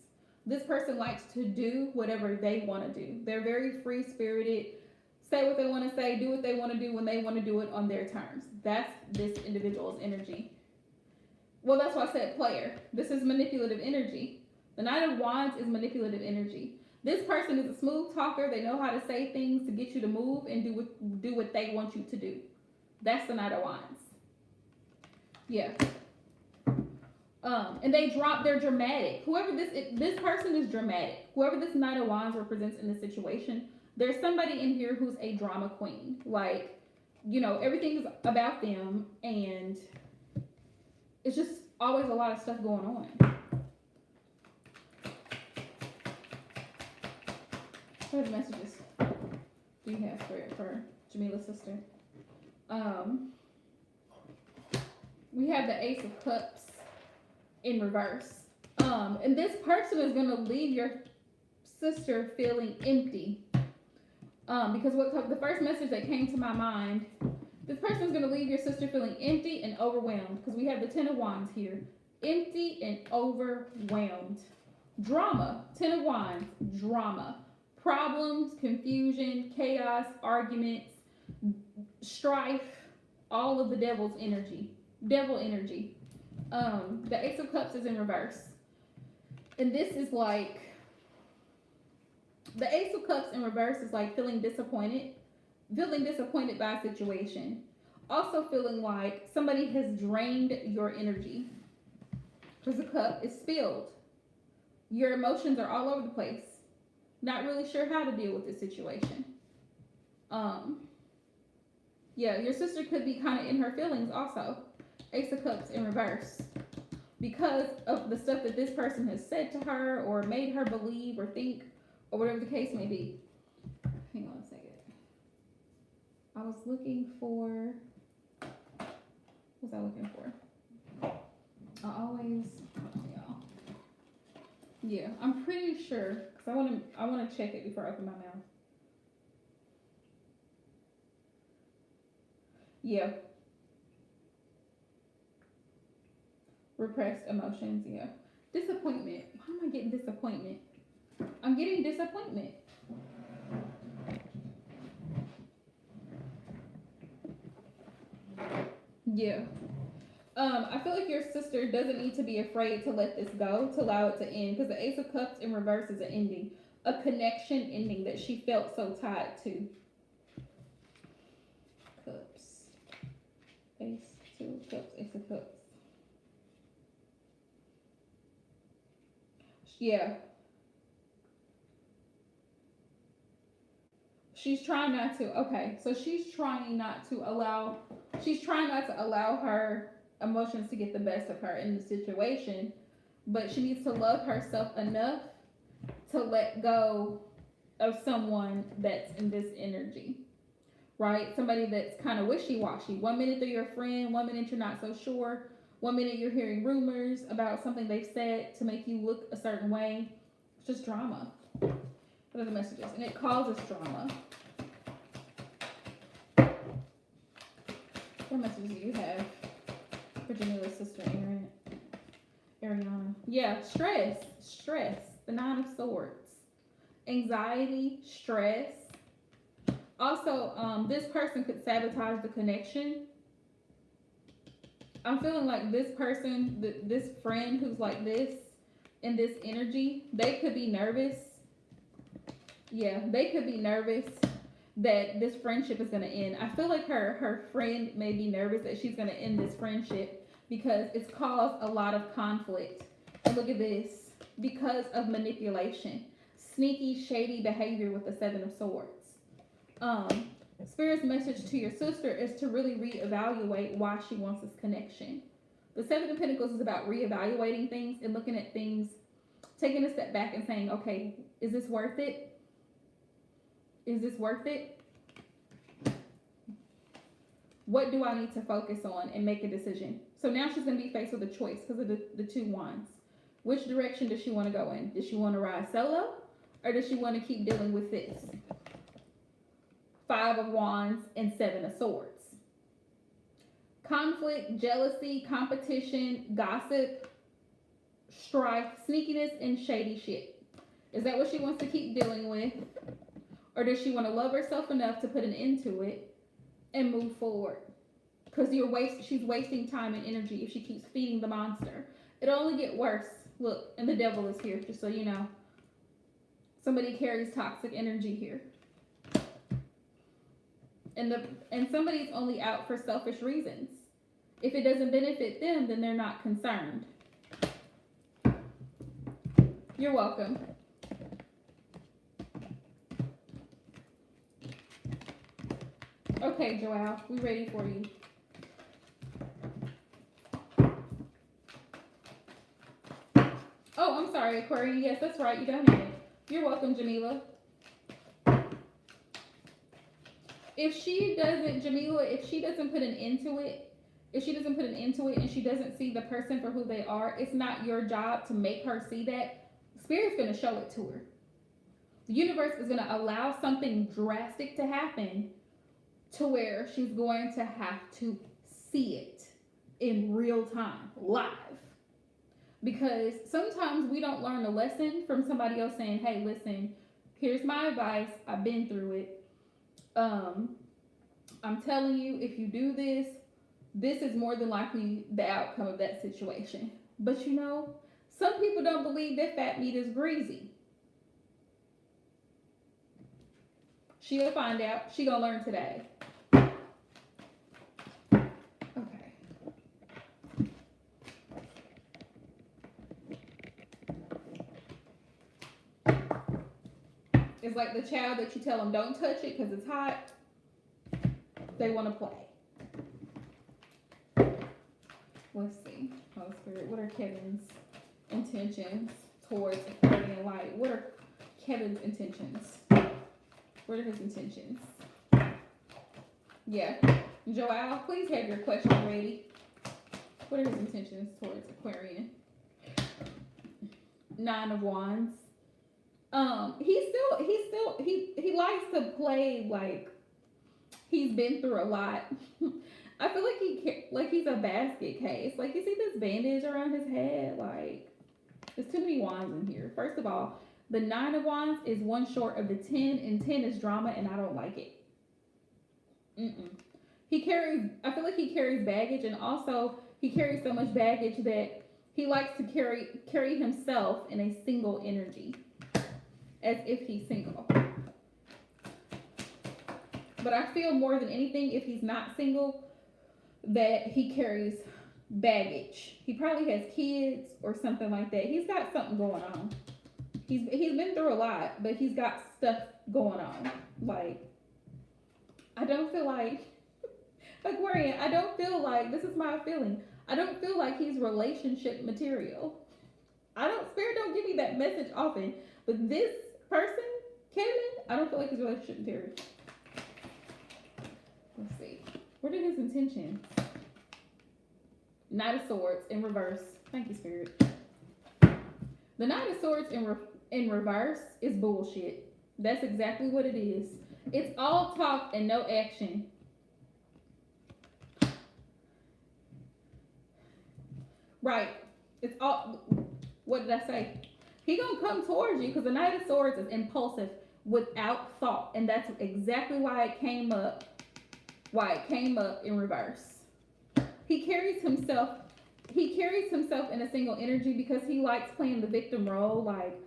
S1: This person likes to do whatever they want to do. They're very free spirited. Say what they want to say, do what they want to do when they want to do it on their terms. That's this individual's energy. Well, that's why I said player. This is manipulative energy. The Knight of Wands is manipulative energy. This person is a smooth talker. They know how to say things to get you to move and do what they want you to do. That's the Knight of Wands. Yeah. And they're dramatic. This person is dramatic. Whoever this Knight of Wands represents in this situation, there's somebody in here who's a drama queen. Like, everything is about them, and it's just always a lot of stuff going on. What are the messages do you have for Jamila's sister? We have the Ace of Cups in reverse. And this person is going to leave your sister feeling empty. Because the first message that came to my mind, this person is going to leave your sister feeling empty and overwhelmed. Because we have the Ten of Wands here. Empty and overwhelmed. Drama. Ten of Wands. Drama. Problems, confusion, chaos, arguments, strife, all of the devil's energy. Devil energy. The Ace of Cups is in reverse. And this is like, the Ace of Cups in reverse is like feeling disappointed by a situation. Also feeling like somebody has drained your energy. Because the cup is spilled. Your emotions are all over the place. Not really sure how to deal with this situation. Yeah, your sister could be kind of in her feelings also. Ace of Cups in reverse. Because of the stuff that this person has said to her or made her believe or think or whatever the case may be. Hang on a second. I was looking for... What was I looking for? I always... Hold on, y'all. Yeah, I'm pretty sure, because I want to check it before I open my mouth. Yeah. Repressed emotions, yeah. Disappointment. Why am I getting disappointment? I'm getting disappointment. Yeah. I feel like your sister doesn't need to be afraid to let this go, to allow it to end, because the Ace of Cups in reverse is an ending, a connection ending that she felt so tied to. Cups. Ace, Two of Cups, Ace of Cups. Yeah. She's trying not to, okay, so she's trying not to allow her emotions to get the best of her in the situation, but she needs to love herself enough to let go of someone that's in this energy, right? Somebody that's kind of wishy-washy. 1 minute they're your friend, 1 minute you're not so sure, 1 minute you're hearing rumors about something they've said to make you look a certain way. It's just drama. What are the messages? And it causes drama. What messages do you have For Jamila's sister, Ariana. Yeah, stress. Stress. The Nine of Swords. Anxiety, stress. Also, this person could sabotage the connection. I'm feeling like this person, this friend who's like this, in this energy, they could be nervous. Yeah, they could be nervous that this friendship is going to end. I feel like her friend may be nervous that she's going to end this friendship because it's caused a lot of conflict. And look at this. Because of manipulation. Sneaky, shady behavior with the Seven of Swords. Spirit's message to your sister is to really reevaluate why she wants this connection. The Seven of Pentacles is about reevaluating things and looking at things, taking a step back and saying, okay, is this worth it? Is this worth it? What do I need to focus on and make a decision? So now she's going to be faced with a choice because of the two wands. Which direction does she want to go in? Does she want to ride solo? Or does she want to keep dealing with this? Five of Wands and Seven of Swords. Conflict, jealousy, competition, gossip, strife, sneakiness, and shady shit. Is that what she wants to keep dealing with? Or does she want to love herself enough to put an end to it and move forward? Because she's wasting time and energy if she keeps feeding the monster. It'll only get worse. Look, and the devil is here, just so you know. Somebody carries toxic energy here. And somebody's only out for selfish reasons. If it doesn't benefit them, then they're not concerned. You're welcome. Okay, Joelle, we ready for you. Oh, I'm sorry, Aquarian. Yes, that's right. You got it. You're welcome, Jamila. If she doesn't put an end to it, and she doesn't see the person for who they are, it's not your job to make her see that. Spirit's going to show it to her. The universe is going to allow something drastic to happen to where she's going to have to see it in real time, live. Because sometimes we don't learn a lesson from somebody else saying, hey, listen, here's my advice. I've been through it. I'm telling you, if you do this, this is more than likely the outcome of that situation. But you know, some people don't believe that fat meat is greasy. She'll find out. She gonna learn today. Okay. It's like the child that you tell them don't touch it because it's hot. They want to play. Let's see. Holy Spirit, what are Kevin's intentions towards Aquarian light? What are Kevin's intentions? What are his intentions? Yeah. Joelle, please have your question ready. What are his intentions towards Aquarian? Nine of Wands. He likes to play like he's been through a lot. I feel like he's a basket case. Like, you see this bandage around his head? Like, there's too many wands in here. First of all, the Nine of Wands is one short of the 10, and 10 is drama, and I don't like it. I feel like he carries baggage, and also he carries so much baggage that he likes to carry himself in a single energy, as if he's single. But I feel more than anything, if he's not single, that he carries baggage. He probably has kids or something like that. He's got something going on. He's been through a lot, but he's got stuff going on. Like, I don't feel like, Aquarian, I don't feel like, this is my feeling, I don't feel like he's relationship material. Spirit don't give me that message often, but this person, Kevin, I don't feel like he's relationship material. Let's see. What are his intentions? Knight of Swords in reverse. Thank you, Spirit. The Knight of Swords in reverse is bullshit. That's exactly what it is. It's all talk and no action. Right. It's all. What did I say? He gonna come towards you because the Knight of Swords is impulsive without thought, and that's exactly why it came up. Why it came up in reverse. He carries himself. He carries himself in a single energy because he likes playing the victim role. Like,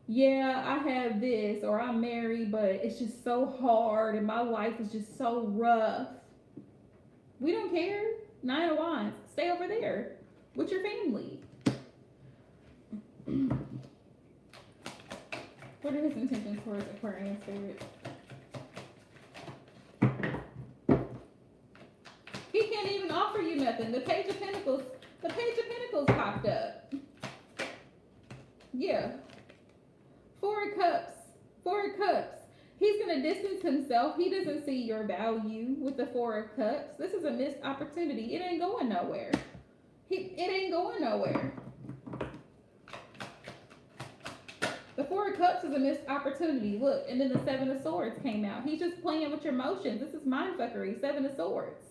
S1: yeah, I have this, or I'm married, but it's just so hard, and my life is just so rough. We don't care. Nine of Wands. Stay over there with your family. What are his intentions towards Aquarian spirit? He can't even offer you nothing. The Page of Pentacles. The Page of Pentacles popped up. Yeah. Four of Cups. Four of Cups. He's going to distance himself. He doesn't see your value with the Four of Cups. This is a missed opportunity. It ain't going nowhere. It ain't going nowhere. The Four of Cups is a missed opportunity. Look, and then the Seven of Swords came out. He's just playing with your emotions. This is mindfuckery. Seven of Swords.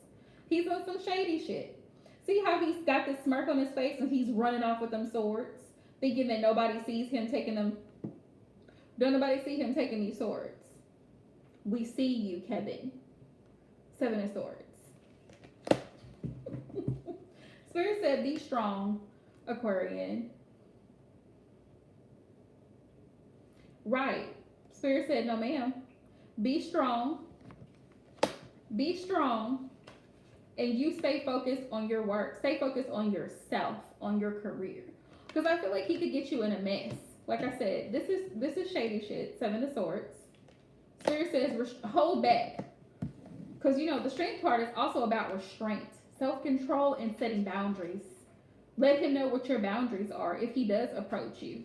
S1: He's on some shady shit. See how he's got this smirk on his face and he's running off with them swords, thinking that nobody sees him taking them. Don't nobody see him taking these swords. We see you, Kevin. Seven of Swords. Spirit said, be strong, Aquarian. Right. Spirit said, no, ma'am. Be strong. Be strong. And you stay focused on your work. Stay focused on yourself, on your career. Because I feel like he could get you in a mess. Like I said, this is shady shit. Seven of Swords. Spirit says, hold back. Because, you know, the strength part is also about restraint, self-control, and setting boundaries. Let him know what your boundaries are if he does approach you.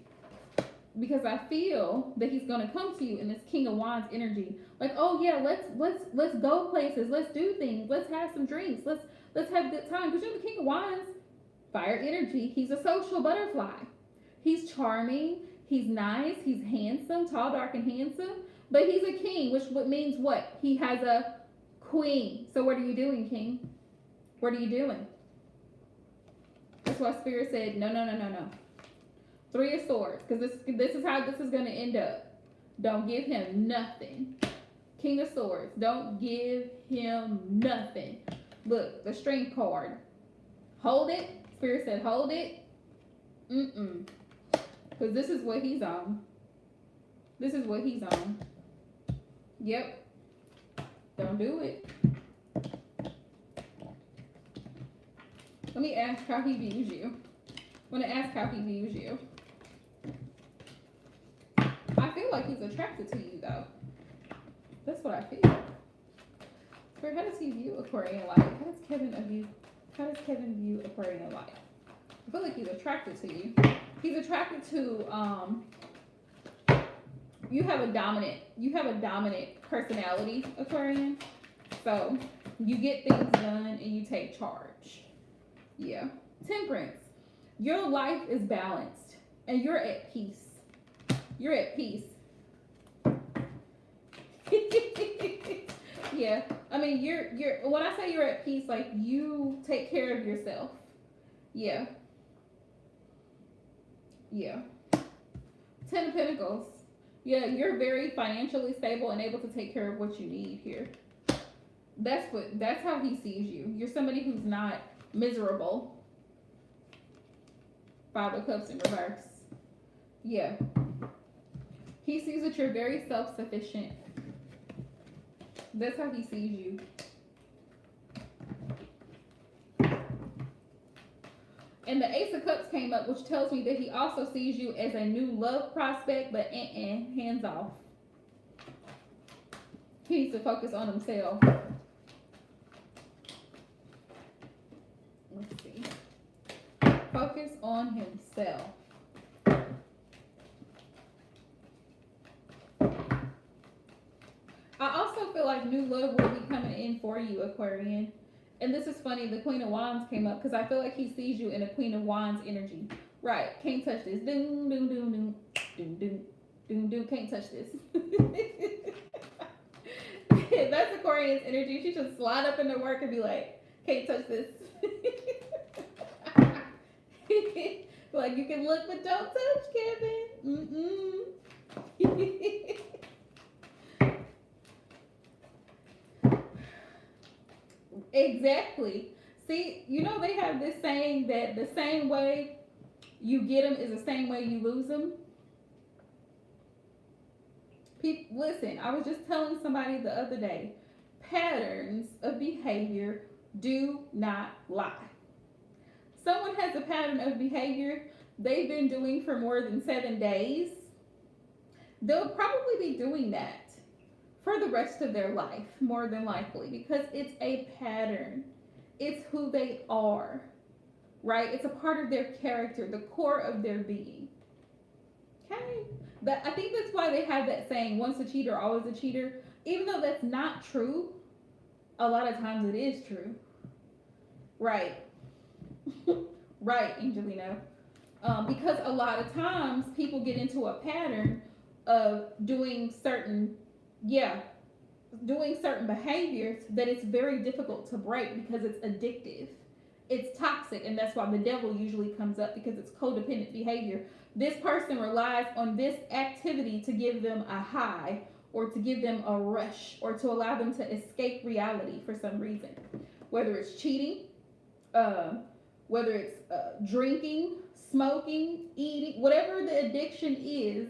S1: Because I feel that he's gonna come to you in this King of Wands energy, like, oh yeah, let's go places, let's do things, let's have some drinks, let's have a good time. Because you're the King of Wands, fire energy. He's a social butterfly. He's charming. He's nice. He's handsome, tall, dark, and handsome. But he's a king, which means what? He has a queen. So what are you doing, King? What are you doing? That's why Spirit said, no, no, no, no, no. Three of Swords, because this is how this is going to end up. Don't give him nothing. King of Swords, don't give him nothing. Look, the Strength card. Hold it. Spirit said, hold it. Because this is what he's on. This is what he's on. Yep. Don't do it. Let me ask how he views you. I want to ask how he views you. I feel like he's attracted to you, though. That's what I feel. Spirit, how does he view Aquarian light? How does Kevin view Aquarian light? I feel like he's attracted to you. He's attracted to you have a dominant personality, Aquarian. So you get things done and you take charge. Yeah. Temperance. Your life is balanced and you're at peace. You're at peace. Yeah. I mean, you're when I say you're at peace, like you take care of yourself. Yeah. Yeah. Ten of Pentacles. Yeah, you're very financially stable and able to take care of what you need here. That's how he sees you. You're somebody who's not miserable. Five of Cups in reverse. Yeah. He sees that you're very self-sufficient. That's how he sees you. And the Ace of Cups came up, which tells me that he also sees you as a new love prospect, but hands off. He needs to focus on himself. Let's see. Focus on himself. I also feel like new love will be coming in for you, Aquarian. And this is funny, the Queen of Wands came up because I feel like he sees you in a Queen of Wands energy. Right, can't touch this. Doom, doom, doom, doom, doom, doom, doom, doom, can't touch this. That's Aquarian's energy. She should slide up into work and be like, can't touch this. Like you can look but don't touch, Kevin. Exactly. See, you know they have this saying that the same way you get them is the same way you lose them. People, listen, I was just telling somebody the other day, patterns of behavior do not lie. Someone has a pattern of behavior they've been doing for more than 7 days, they'll probably be doing that for the rest of their life, more than likely, because it's a pattern. It's who they are, right? It's a part of their character, the core of their being. Okay? That, I think that's why they have that saying, once a cheater, always a cheater. Even though that's not true, a lot of times it is true. Right. Right, Angelino. Because a lot of times people get into a pattern of doing certain, yeah, doing certain behaviors that it's very difficult to break because it's addictive. It's toxic, and that's why the devil usually comes up, because it's codependent behavior. This person relies on this activity to give them a high, or to give them a rush, or to allow them to escape reality for some reason. Whether it's cheating, whether it's drinking, smoking, eating, whatever the addiction is,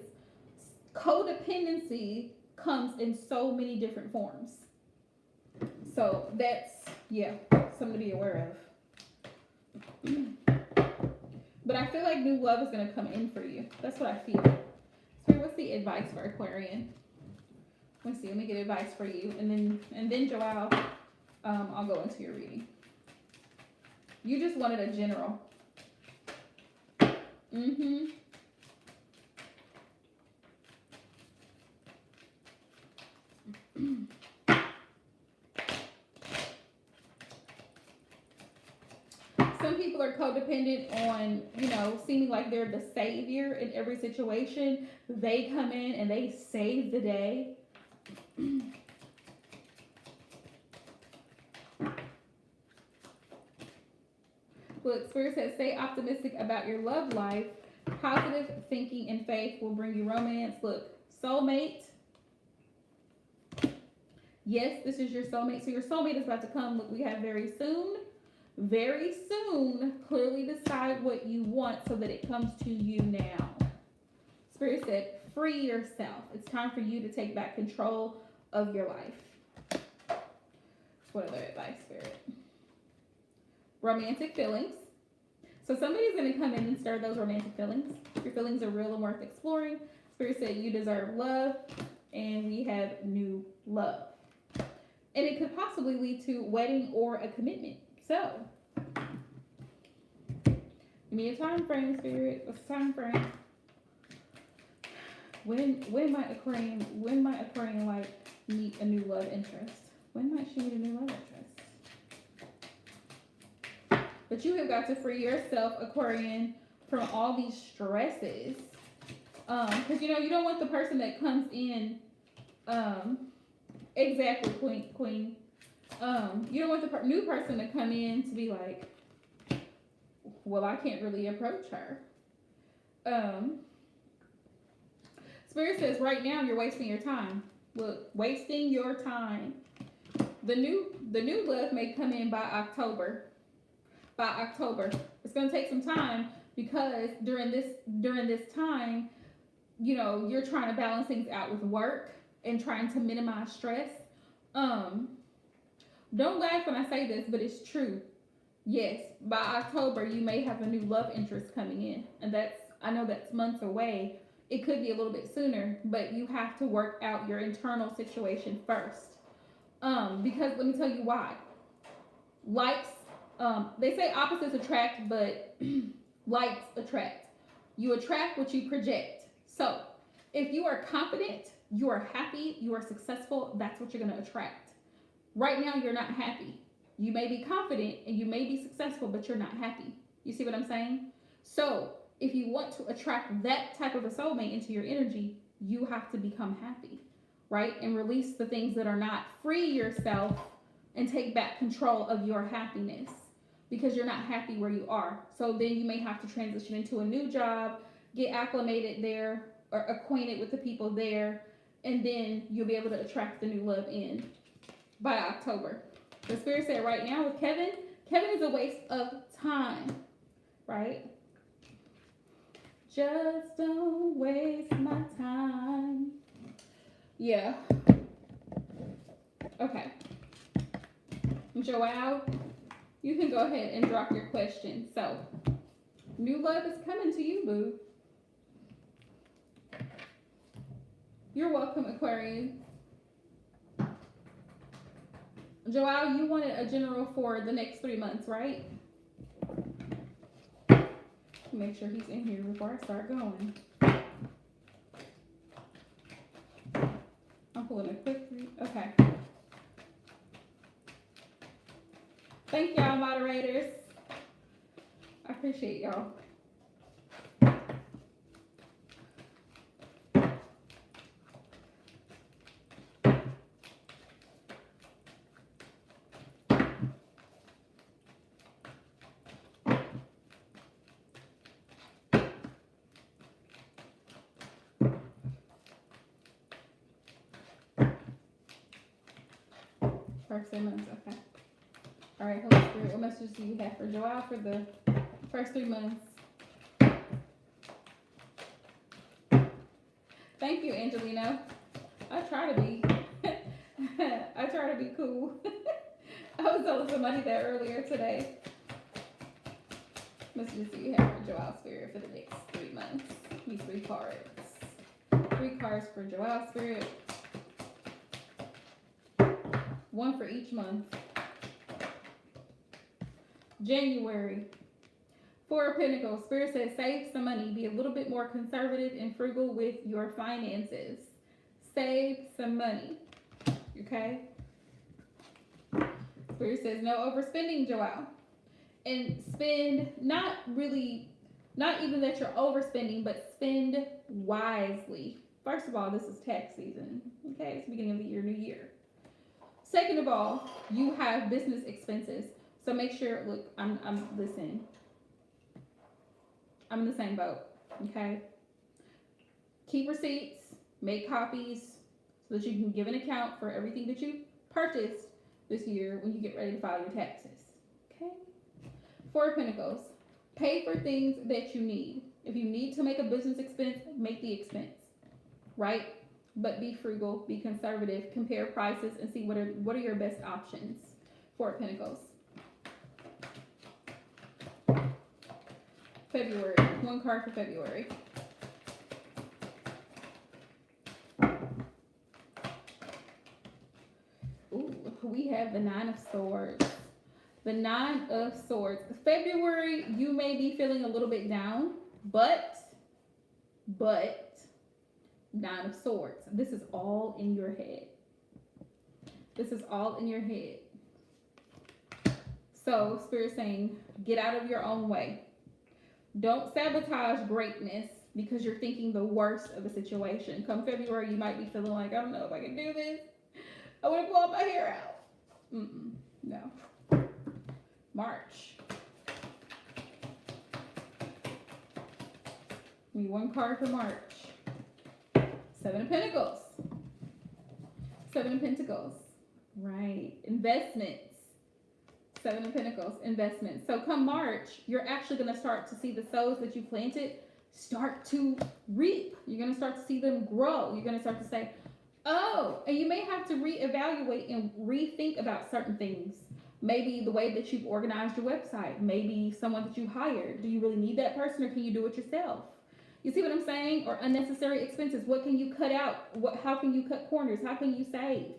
S1: codependency comes in so many different forms. So that's, yeah, something to be aware of. But I feel like new love is going to come in for you. That's what I feel. So what's the advice for Aquarian? Let's see. Let me get advice for you, and then Joelle, I'll go into your reading. You just wanted a general. Mm-hmm. Some people are codependent on, seeming like they're the savior in every situation. They come in and they save the day. Look, Spirit says, stay optimistic about your love life. Positive thinking and faith will bring you romance. Look, soulmate. Yes, this is your soulmate. So your soulmate is about to come. Look, we have very soon. Very soon. Clearly decide what you want so that it comes to you now. Spirit said, free yourself. It's time for you to take back control of your life. What other advice, Spirit? Romantic feelings. So somebody's going to come in and stir those romantic feelings. Your feelings are real and worth exploring. Spirit said you deserve love, and we have new love. And it could possibly lead to wedding or a commitment. So, give me a time frame, Spirit. What's the time frame? When might Aquarian like meet a new love interest? When might she meet a new love interest? But you have got to free yourself, Aquarian, from all these stresses. Because you don't want the person that comes in, exactly, Queen. You don't want the new person to come in to be like, well, I can't really approach her. Spirit says right now you're wasting your time. Look, wasting your time. The new love may come in by October. It's going to take some time, because during this time, you're trying to balance things out with work and trying to minimize stress. Don't laugh when I say this, but it's true. Yes, by October you may have a new love interest coming in, and I know that's months away. It could be a little bit sooner, but you have to work out your internal situation first. Because let me tell you why. Likes, they say opposites attract, but likes attract. You attract what you project. So if you are confident, you are happy, you are successful, that's what you're going to attract. Right now, you're not happy. You may be confident and you may be successful, but you're not happy. You see what I'm saying? So if you want to attract that type of a soulmate into your energy, you have to become happy, right? And release the things that are not. Free yourself and take back control of your happiness. because you're not happy where you are. So then you may have to transition into a new job, get acclimated there or acquainted with the people there, and then you'll be able to attract the new love in by October. The Spirit said right now with Kevin, Kevin is a waste of time, right? Just don't waste my time. Yeah. Okay. Joelle, you can go ahead and drop your question. So, new love is coming to you, boo. You're welcome, Aquarian. Joelle, you wanted a general for the next 3 months, right? Make sure he's in here before I start going. I'm pulling a quick read. Okay. Thank y'all, moderators. I appreciate y'all. First 3 months, okay. All right, Holy Spirit, what message do you have for Joelle for the first 3 months? Thank you, Angelino. I try to be, I try to be cool. I was telling somebody that earlier today. Messages do you have for Joelle Spirit for the next 3 months? These 3 cards. 3 cards for Joelle Spirit. 1 for each month. January. 4 of Pentacles. Spirit says save some money. Be a little bit more conservative and frugal with your finances. Save some money. Okay? Spirit says no overspending, Joelle. And spend not even that you're overspending, but spend wisely. First of all, this is tax season. Okay? It's the beginning of the year, new year. Second of all, you have business expenses. So make sure, look, listen. I'm in the same boat, okay? Keep receipts, make copies so that you can give an account for everything that you purchased this year when you get ready to file your taxes, okay? 4 of Pentacles. Pay for things that you need. If you need to make a business expense, make the expense, right? But be frugal, be conservative, compare prices, and see what are your best options. 4 of Pentacles. February. 1 card for February. Ooh, we have the 9 of Swords. The 9 of Swords. February, you may be feeling a little bit down, but 9 of Swords. This is all in your head. This is all in your head. So, Spirit saying, get out of your own way. Don't sabotage greatness because you're thinking the worst of a situation. Come February, you might be feeling like, I don't know if I can do this. I want to pull my hair out. No. March. We need 1 card for March. 7 of Pentacles. 7 of Pentacles. Right. Investments. 7 of Pentacles. Investments. So come March, you're actually going to start to see the sows that you planted start to reap. You're going to start to see them grow. You're going to start to say, oh, and you may have to reevaluate and rethink about certain things. Maybe the way that you've organized your website. Maybe someone that you hired. Do you really need that person or can you do it yourself? You see what I'm saying? Or unnecessary expenses. What can you cut out? How can you cut corners? How can you save?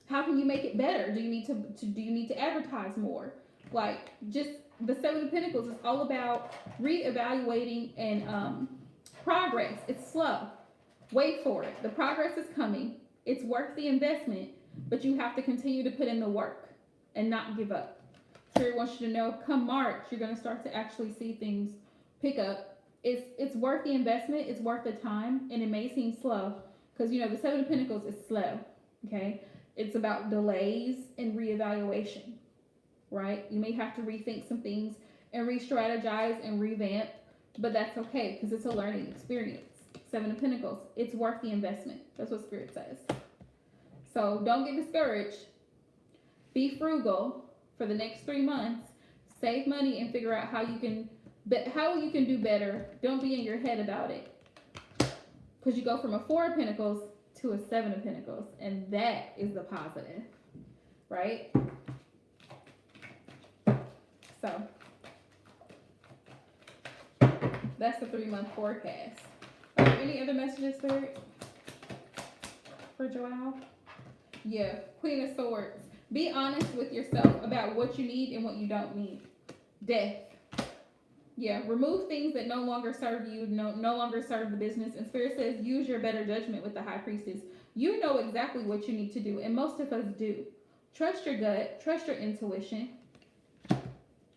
S1: How can you make it better? Do you need to advertise more? Like, just the 7 of Pentacles is all about reevaluating and progress. It's slow. Wait for it. The progress is coming. It's worth the investment, but you have to continue to put in the work and not give up. Spirit wants you to know, come March, you're going to start to actually see things pick up. It's worth the investment. It's worth the time, and it may seem slow because, you know, the 7 of Pentacles is slow, okay? It's about delays and reevaluation. right? You may have to rethink some things and re-strategize and revamp, but that's okay because it's a learning experience. Seven of Pentacles, it's worth the investment. That's what Spirit says. So don't get discouraged. Be frugal for the next 3 months. Save money and figure out how you can do better. Don't be in your head about it. Because you go from a 4 of Pentacles to a 7 of Pentacles, and that is the positive, right? So that's the 3-month forecast. Are there any other messages, Spirit, for Joelle? Yeah, Queen of Swords. Be honest with yourself about what you need and what you don't need. Death. Yeah, remove things that no longer serve you, no longer serve the business. And Spirit says, use your better judgment with the High Priestess. You know exactly what you need to do, and most of us do. Trust your gut, trust your intuition.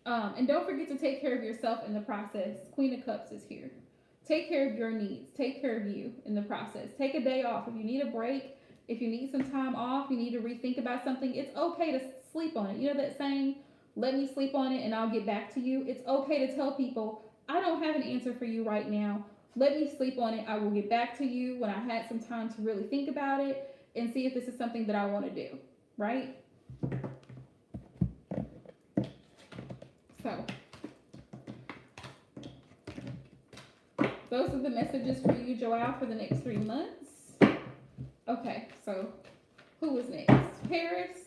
S1: And don't forget to take care of yourself in the process. Queen of Cups is here. Take care of your needs. Take care of you in the process. Take a day off. If you need a break, if you need some time off, you need to rethink about something, it's okay to sleep on it. You know that saying, let me sleep on it and I'll get back to you? It's okay to tell people, I don't have an answer for you right now. Let me sleep on it. I will get back to you when I had some time to really think about it and see if this is something that I want to do, right? So, those are the messages for you, Joelle, for the next 3 months. Okay, so who was next? Paris.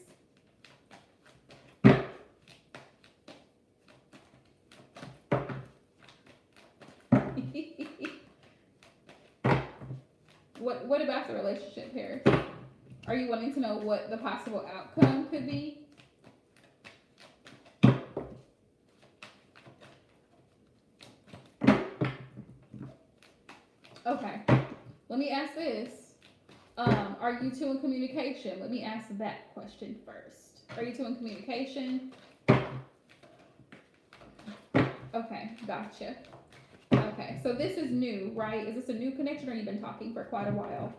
S1: What about the relationship, Paris? Are you wanting to know what the possible outcome could be? Okay, let me ask this. Are you two in communication? Let me ask that question first. Are you two in communication? Okay, gotcha. Okay, so this is new, right? Is this a new connection, or you've been talking for quite a while?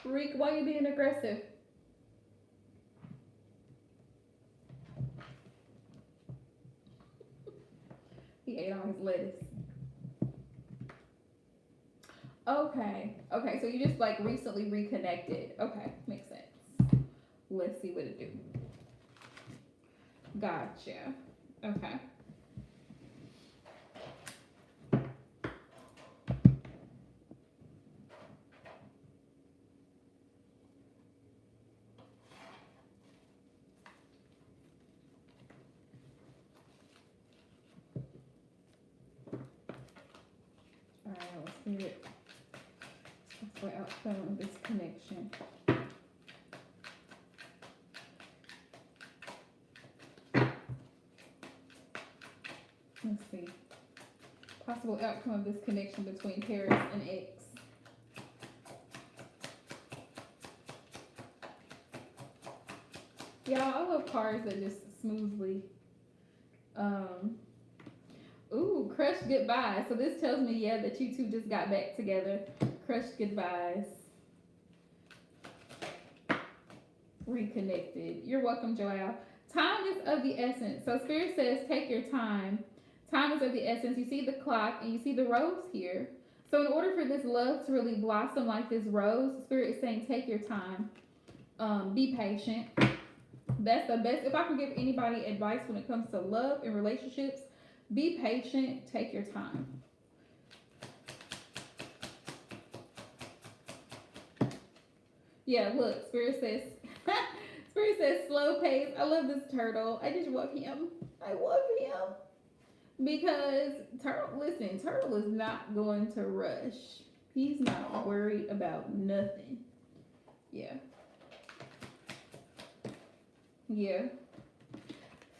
S1: Reek, why are you being aggressive? He ate all his lettuce. Okay, so you just like recently reconnected. Okay, makes sense. Let's see what it do. Gotcha. Okay. Alright, let's see it. What's the outcome of this connection? Let's see. Possible outcome of this connection between Paris and X. Yeah, I love cards that just smoothly. Ooh, crushed goodbyes. So this tells me, yeah, that you two just got back together. Crushed goodbyes. Reconnected. You're welcome, Joelle. Time is of the essence. So Spirit says, take your time. Time is of the essence. You see the clock and you see the rose here. So in order for this love to really blossom like this rose, Spirit is saying, take your time. Be patient. That's the best. If I can give anybody advice when it comes to love and relationships, be patient, take your time. Yeah, look, Spirit says, Spirit says slow pace. I love this turtle. I just love him. I love him. Because turtle is not going to rush. He's not worried about nothing. Yeah. Yeah.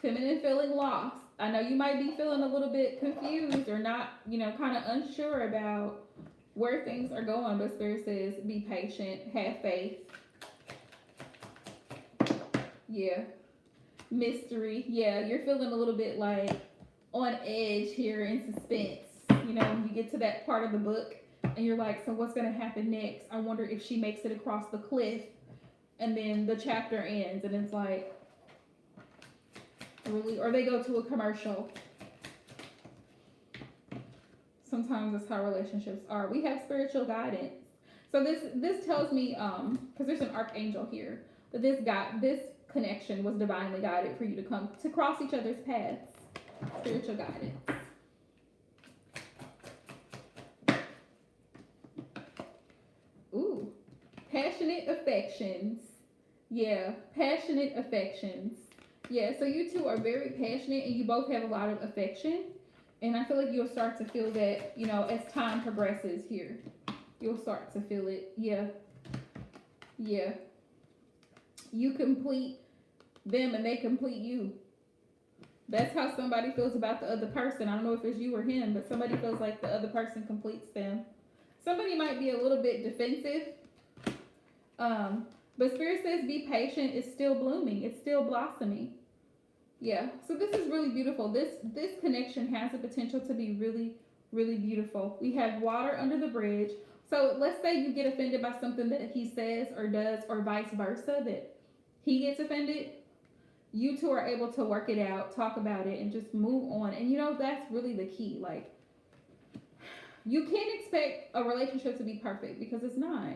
S1: Feminine feeling lost. I know you might be feeling a little bit confused or not, kind of unsure about where things are going, but Spirit says be patient, have faith. Yeah. Mystery. Yeah, you're feeling a little bit like on edge here in suspense. You know, when you get to that part of the book and you're like, so what's going to happen next? I wonder if she makes it across the cliff, and then the chapter ends and it's like, really? Or they go to a commercial. Sometimes that's how relationships are. We have spiritual guidance. So this tells me, because there's an archangel here, that this connection was divinely guided for you to come to cross each other's paths. Spiritual guidance. Ooh, passionate affections. Yeah, passionate affections. Yeah, so you two are very passionate and you both have a lot of affection. And I feel like you'll start to feel that, you know, as time progresses here. You'll start to feel it. Yeah. Yeah. You complete them and they complete you. That's how somebody feels about the other person. I don't know if it's you or him, but somebody feels like the other person completes them. Somebody might be a little bit defensive. But Spirit says be patient. It's still blooming. It's still blossoming. Yeah. So this is really beautiful. This connection has the potential to be really, really beautiful. We have water under the bridge. So let's say you get offended by something that he says or does, or vice versa, that he gets offended. You two are able to work it out, talk about it, and just move on. And you know, that's really the key. Like, you can't expect a relationship to be perfect because it's not.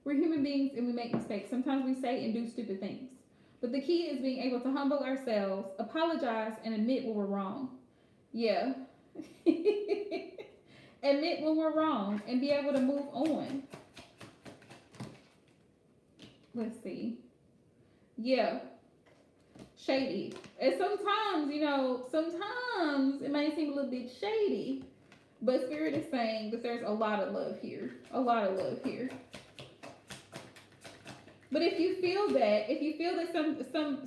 S1: We're human beings and we make mistakes. Sometimes we say and do stupid things. But the key is being able to humble ourselves, apologize, and admit when we're wrong. Yeah. Admit when we're wrong and be able to move on. Let's see. Yeah. Shady. And sometimes, you know, sometimes it may seem a little bit shady. But Spirit is saying that there's a lot of love here. A lot of love here. But if you feel that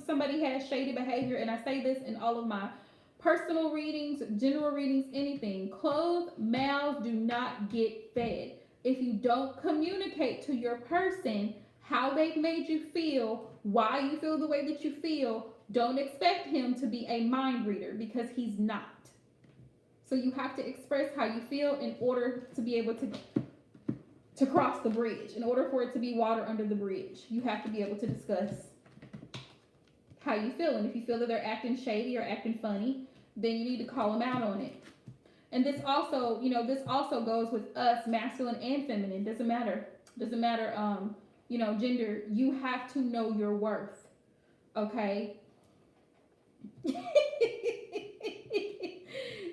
S1: somebody has shady behavior, and I say this in all of my personal readings, general readings, anything, closed mouths do not get fed. If you don't communicate to your person how they've made you feel, why you feel the way that you feel, don't expect him to be a mind reader, because he's not. So you have to express how you feel in order to be able to cross the bridge. In order for it to be water under the bridge, you have to be able to discuss how you feel. And if you feel that they're acting shady or acting funny, then you need to call them out on it. And this also, you know, this also goes with us, masculine and feminine. Doesn't matter, you know, gender. You have to know your worth. Okay.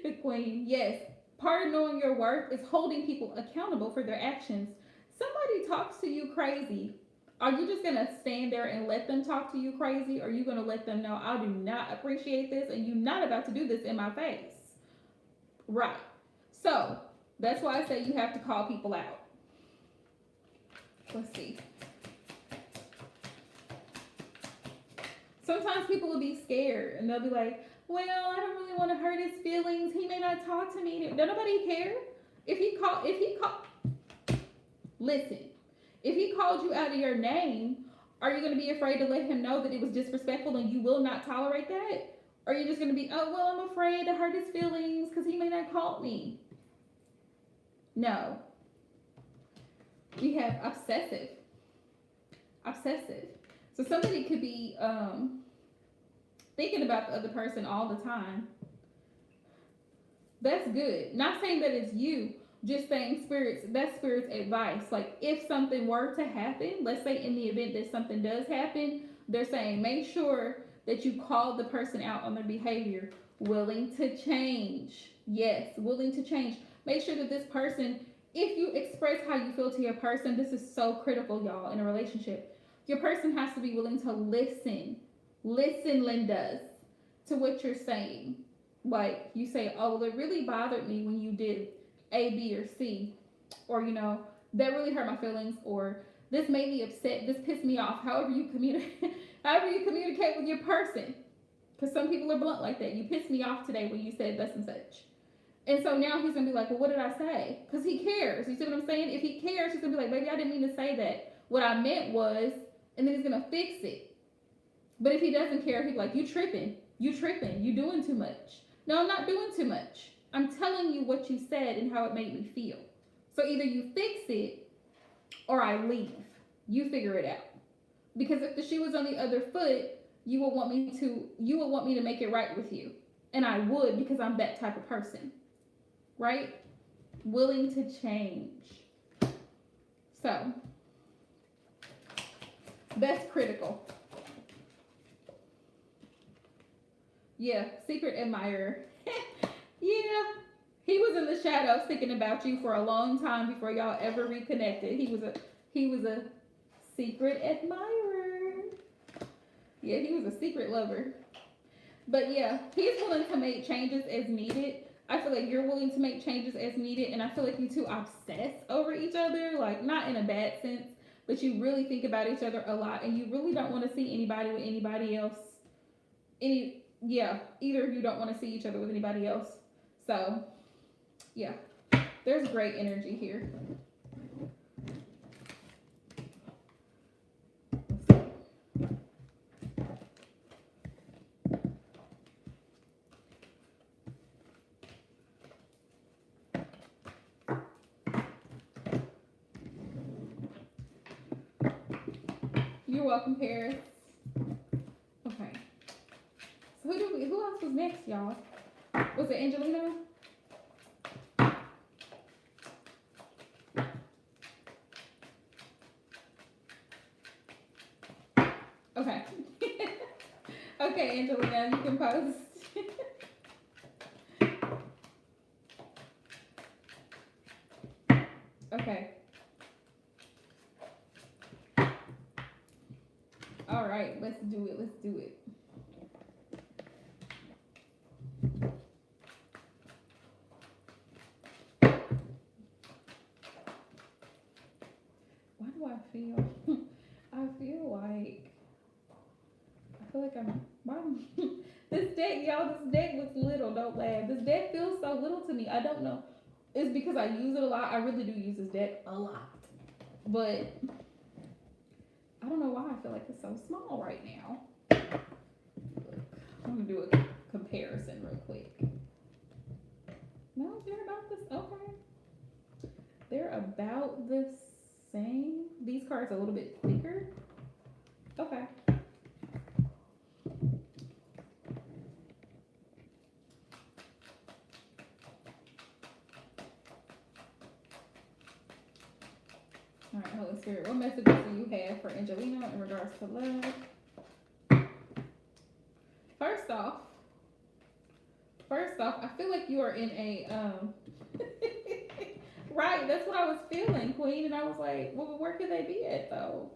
S1: The queen, yes. Part of knowing your worth is holding people accountable for their actions. Somebody talks to you crazy. Are you just going to stand there and let them talk to you crazy? Or are you going to let them know, I do not appreciate this and you're not about to do this in my face? Right. So, that's why I say you have to call people out. Let's see. Sometimes people will be scared and they'll be like, well, I don't really want to hurt his feelings. He may not talk to me. Don't nobody care. Listen, if he called you out of your name, are you going to be afraid to let him know that it was disrespectful and you will not tolerate that? Or are you just going to be, oh, well, I'm afraid to hurt his feelings because he may not call me? No. We have obsessive. So somebody could be thinking about the other person all the time. That's good. Not saying that it's you, just saying that's Spirit's advice. Like, if something were to happen, let's say in the event that something does happen, they're saying make sure that you call the person out on their behavior, willing to change. Yes, willing to change. Make sure that this person, if you express how you feel to your person, this is so critical, y'all, in a relationship. Your person has to be willing to listen. Listen, Lindas, to what you're saying. Like, you say, oh, well, it really bothered me when you did A, B, or C. Or, you know, that really hurt my feelings. Or this made me upset. This pissed me off. However you communicate with your person. Because some people are blunt like that. You pissed me off today when you said thus and such. And so now he's going to be like, well, what did I say? Because he cares. You see what I'm saying? If he cares, he's going to be like, baby, I didn't mean to say that. What I meant was, and then he's going to fix it. But if he doesn't care, he's like, you tripping. You tripping. You doing too much. No, I'm not doing too much. I'm telling you what you said and how it made me feel. So either you fix it or I leave. You figure it out. Because if the shoe was on the other foot, you would want me to make it right with you. And I would, because I'm that type of person. Right? Willing to change. So that's critical. Yeah, secret admirer. Yeah. He was in the shadows thinking about you for a long time before y'all ever reconnected. He was a secret admirer. Yeah, he was a secret lover. But yeah, he's willing to make changes as needed. I feel like you're willing to make changes as needed, and I feel like you two obsess over each other, like not in a bad sense, but you really think about each other a lot, and you really don't want to see anybody with anybody else. Either of you don't want to see each other with anybody else. So yeah, there's great energy here. You're welcome, Paris. Okay. So who else was next, y'all? Was it Angelina? Okay. Okay, Angelina, you can post. Okay. All right, let's do it. Let's do it. Why do I feel? I feel like I'm. Why? This deck, y'all. This deck looks little. Don't laugh. This deck feels so little to me. I don't know. It's because I use it a lot. I really do use this deck a lot, but I don't know why I feel like it's so small right now. I'm gonna do a comparison real quick. No, they're about this. Okay, they're about the same. These cards are a little bit thicker. Okay. All right, Holy Spirit, what messages do you have for Angelina in regards to love? First off, I feel like you are in a right. That's what I was feeling, Queen, and I was like, well, where could they be at though?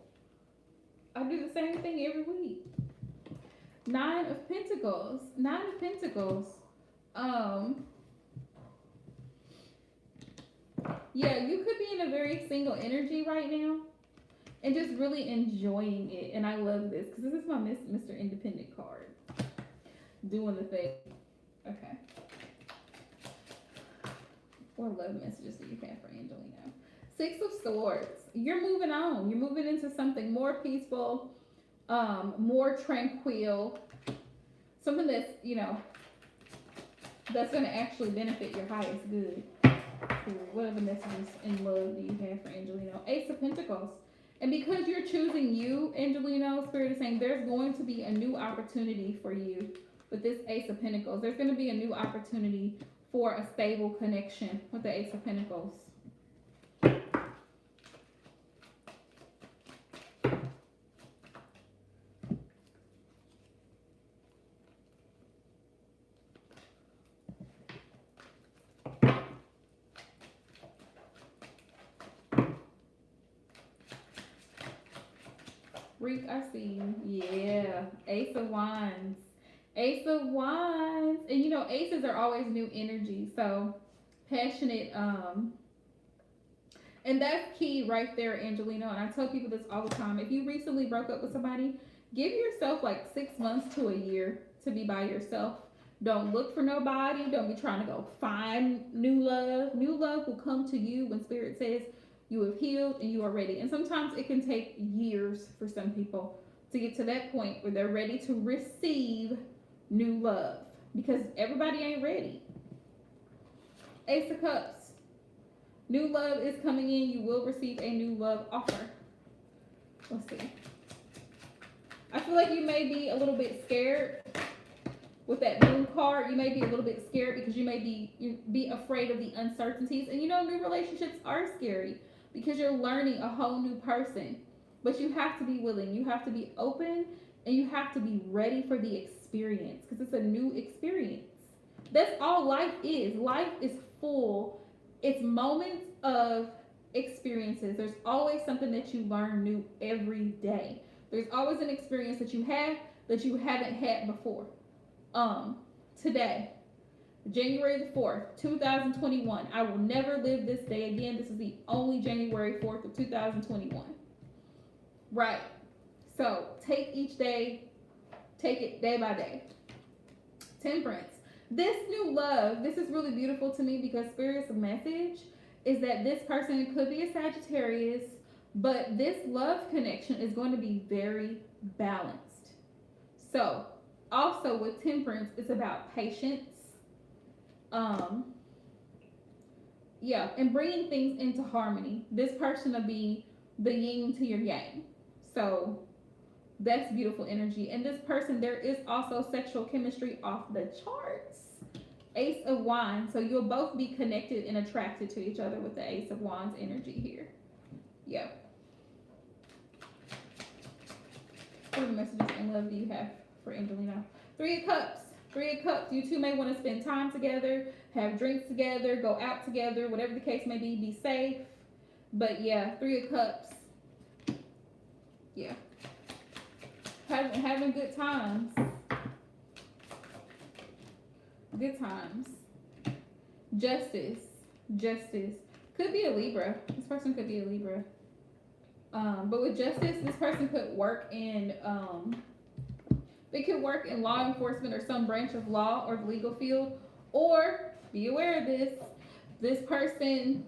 S1: I do the same thing every week. Nine of Pentacles. Nine of Pentacles. Yeah, you could be in a very single energy right now and just really enjoying it. And I love this because this is my Mr. Independent card. Doing the thing. Okay. What love messages do you have for Angelina? Six of Swords. You're moving on. You're moving into something more peaceful, more tranquil. Something that's, that's going to actually benefit your highest good. What other messages in love do you have for Angelino? Ace of Pentacles. And because you're choosing you, Angelino, Spirit is saying there's going to be a new opportunity for you with this Ace of Pentacles. There's going to be a new opportunity for a stable connection with the Ace of Pentacles. Reek, I see you. Yeah. Ace of Wands. Ace of Wands. And aces are always new energy. So passionate. And that's key right there, Angelino. And I tell people this all the time. If you recently broke up with somebody, give yourself like 6 months to a year to be by yourself. Don't look for nobody. Don't be trying to go find new love. New love will come to you when Spirit says you have healed and you are ready. And sometimes it can take years for some people. to get to that point where they're ready to receive new love, because everybody ain't ready. Ace of Cups. New love is coming in. You will receive a new love offer. Let's see. I feel like you may be a little bit scared with that moon card. You may be a little bit scared because you may be afraid of the uncertainties. And you know, new relationships are scary because you're learning a whole new person. But you have to be willing. You have to be open, and you have to be ready for the experience, because it's a new experience. That's all life is. Life is full. It's moments of experiences. There's always something that you learn new every day. There's always an experience that you have that you haven't had before. Today, January the 4th, 2021. I will never live this day again. This is the only January 4th of 2021. Right. So take each day, take it day by day. Temperance. This new love, this is really beautiful to me, because Spirit's message is that this person could be a Sagittarius, but this love connection is going to be very balanced. So also with Temperance, it's about patience. Yeah, and bringing things into harmony. This person will be the yin to your yang. So that's beautiful energy. And this person, there is also sexual chemistry off the charts. Ace of Wands. So you'll both be connected and attracted to each other with the Ace of Wands energy here. Yeah. What messages and love do you have for Angelina? 3 of Cups. 3 of Cups. You two may want to spend time together, have drinks together, go out together, whatever the case may be safe. But yeah, 3 of Cups. Yeah. Having good times. Good times. Justice. Justice. Could be a Libra. This person could be a Libra. But with Justice, this person could work in, they could work in law enforcement or some branch of law or the legal field. Or, be aware of this, this person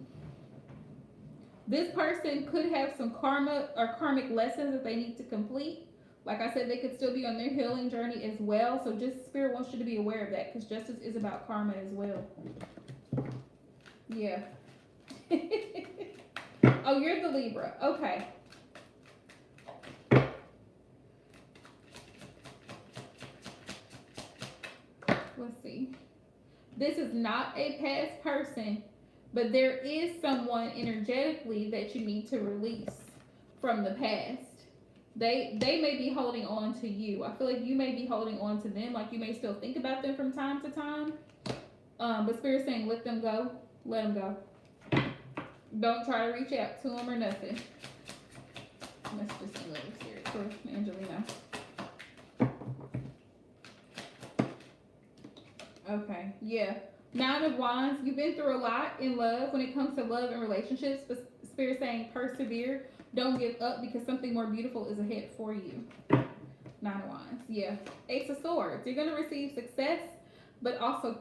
S1: could have some karma or karmic lessons that they need to complete. Like I said, they could still be on their healing journey as well. So just Spirit wants you to be aware of that, because Justice is about karma as well. Yeah. Oh, you're the Libra. Okay. Let's see. This is not a past person, but there is someone energetically that you need to release from the past. They may be holding on to you. I feel like you may be holding on to them. Like you may still think about them from time to time. But Spirit's saying, let them go. Let them go. Don't try to reach out to them or nothing. That's just a little serious for Angelina. Okay, yeah. 9 of Wands. You've been through a lot in love when it comes to love and relationships. But Spirit saying persevere. Don't give up, because something more beautiful is ahead for you. 9 of Wands. Yeah. Ace of Swords. You're going to receive success, but also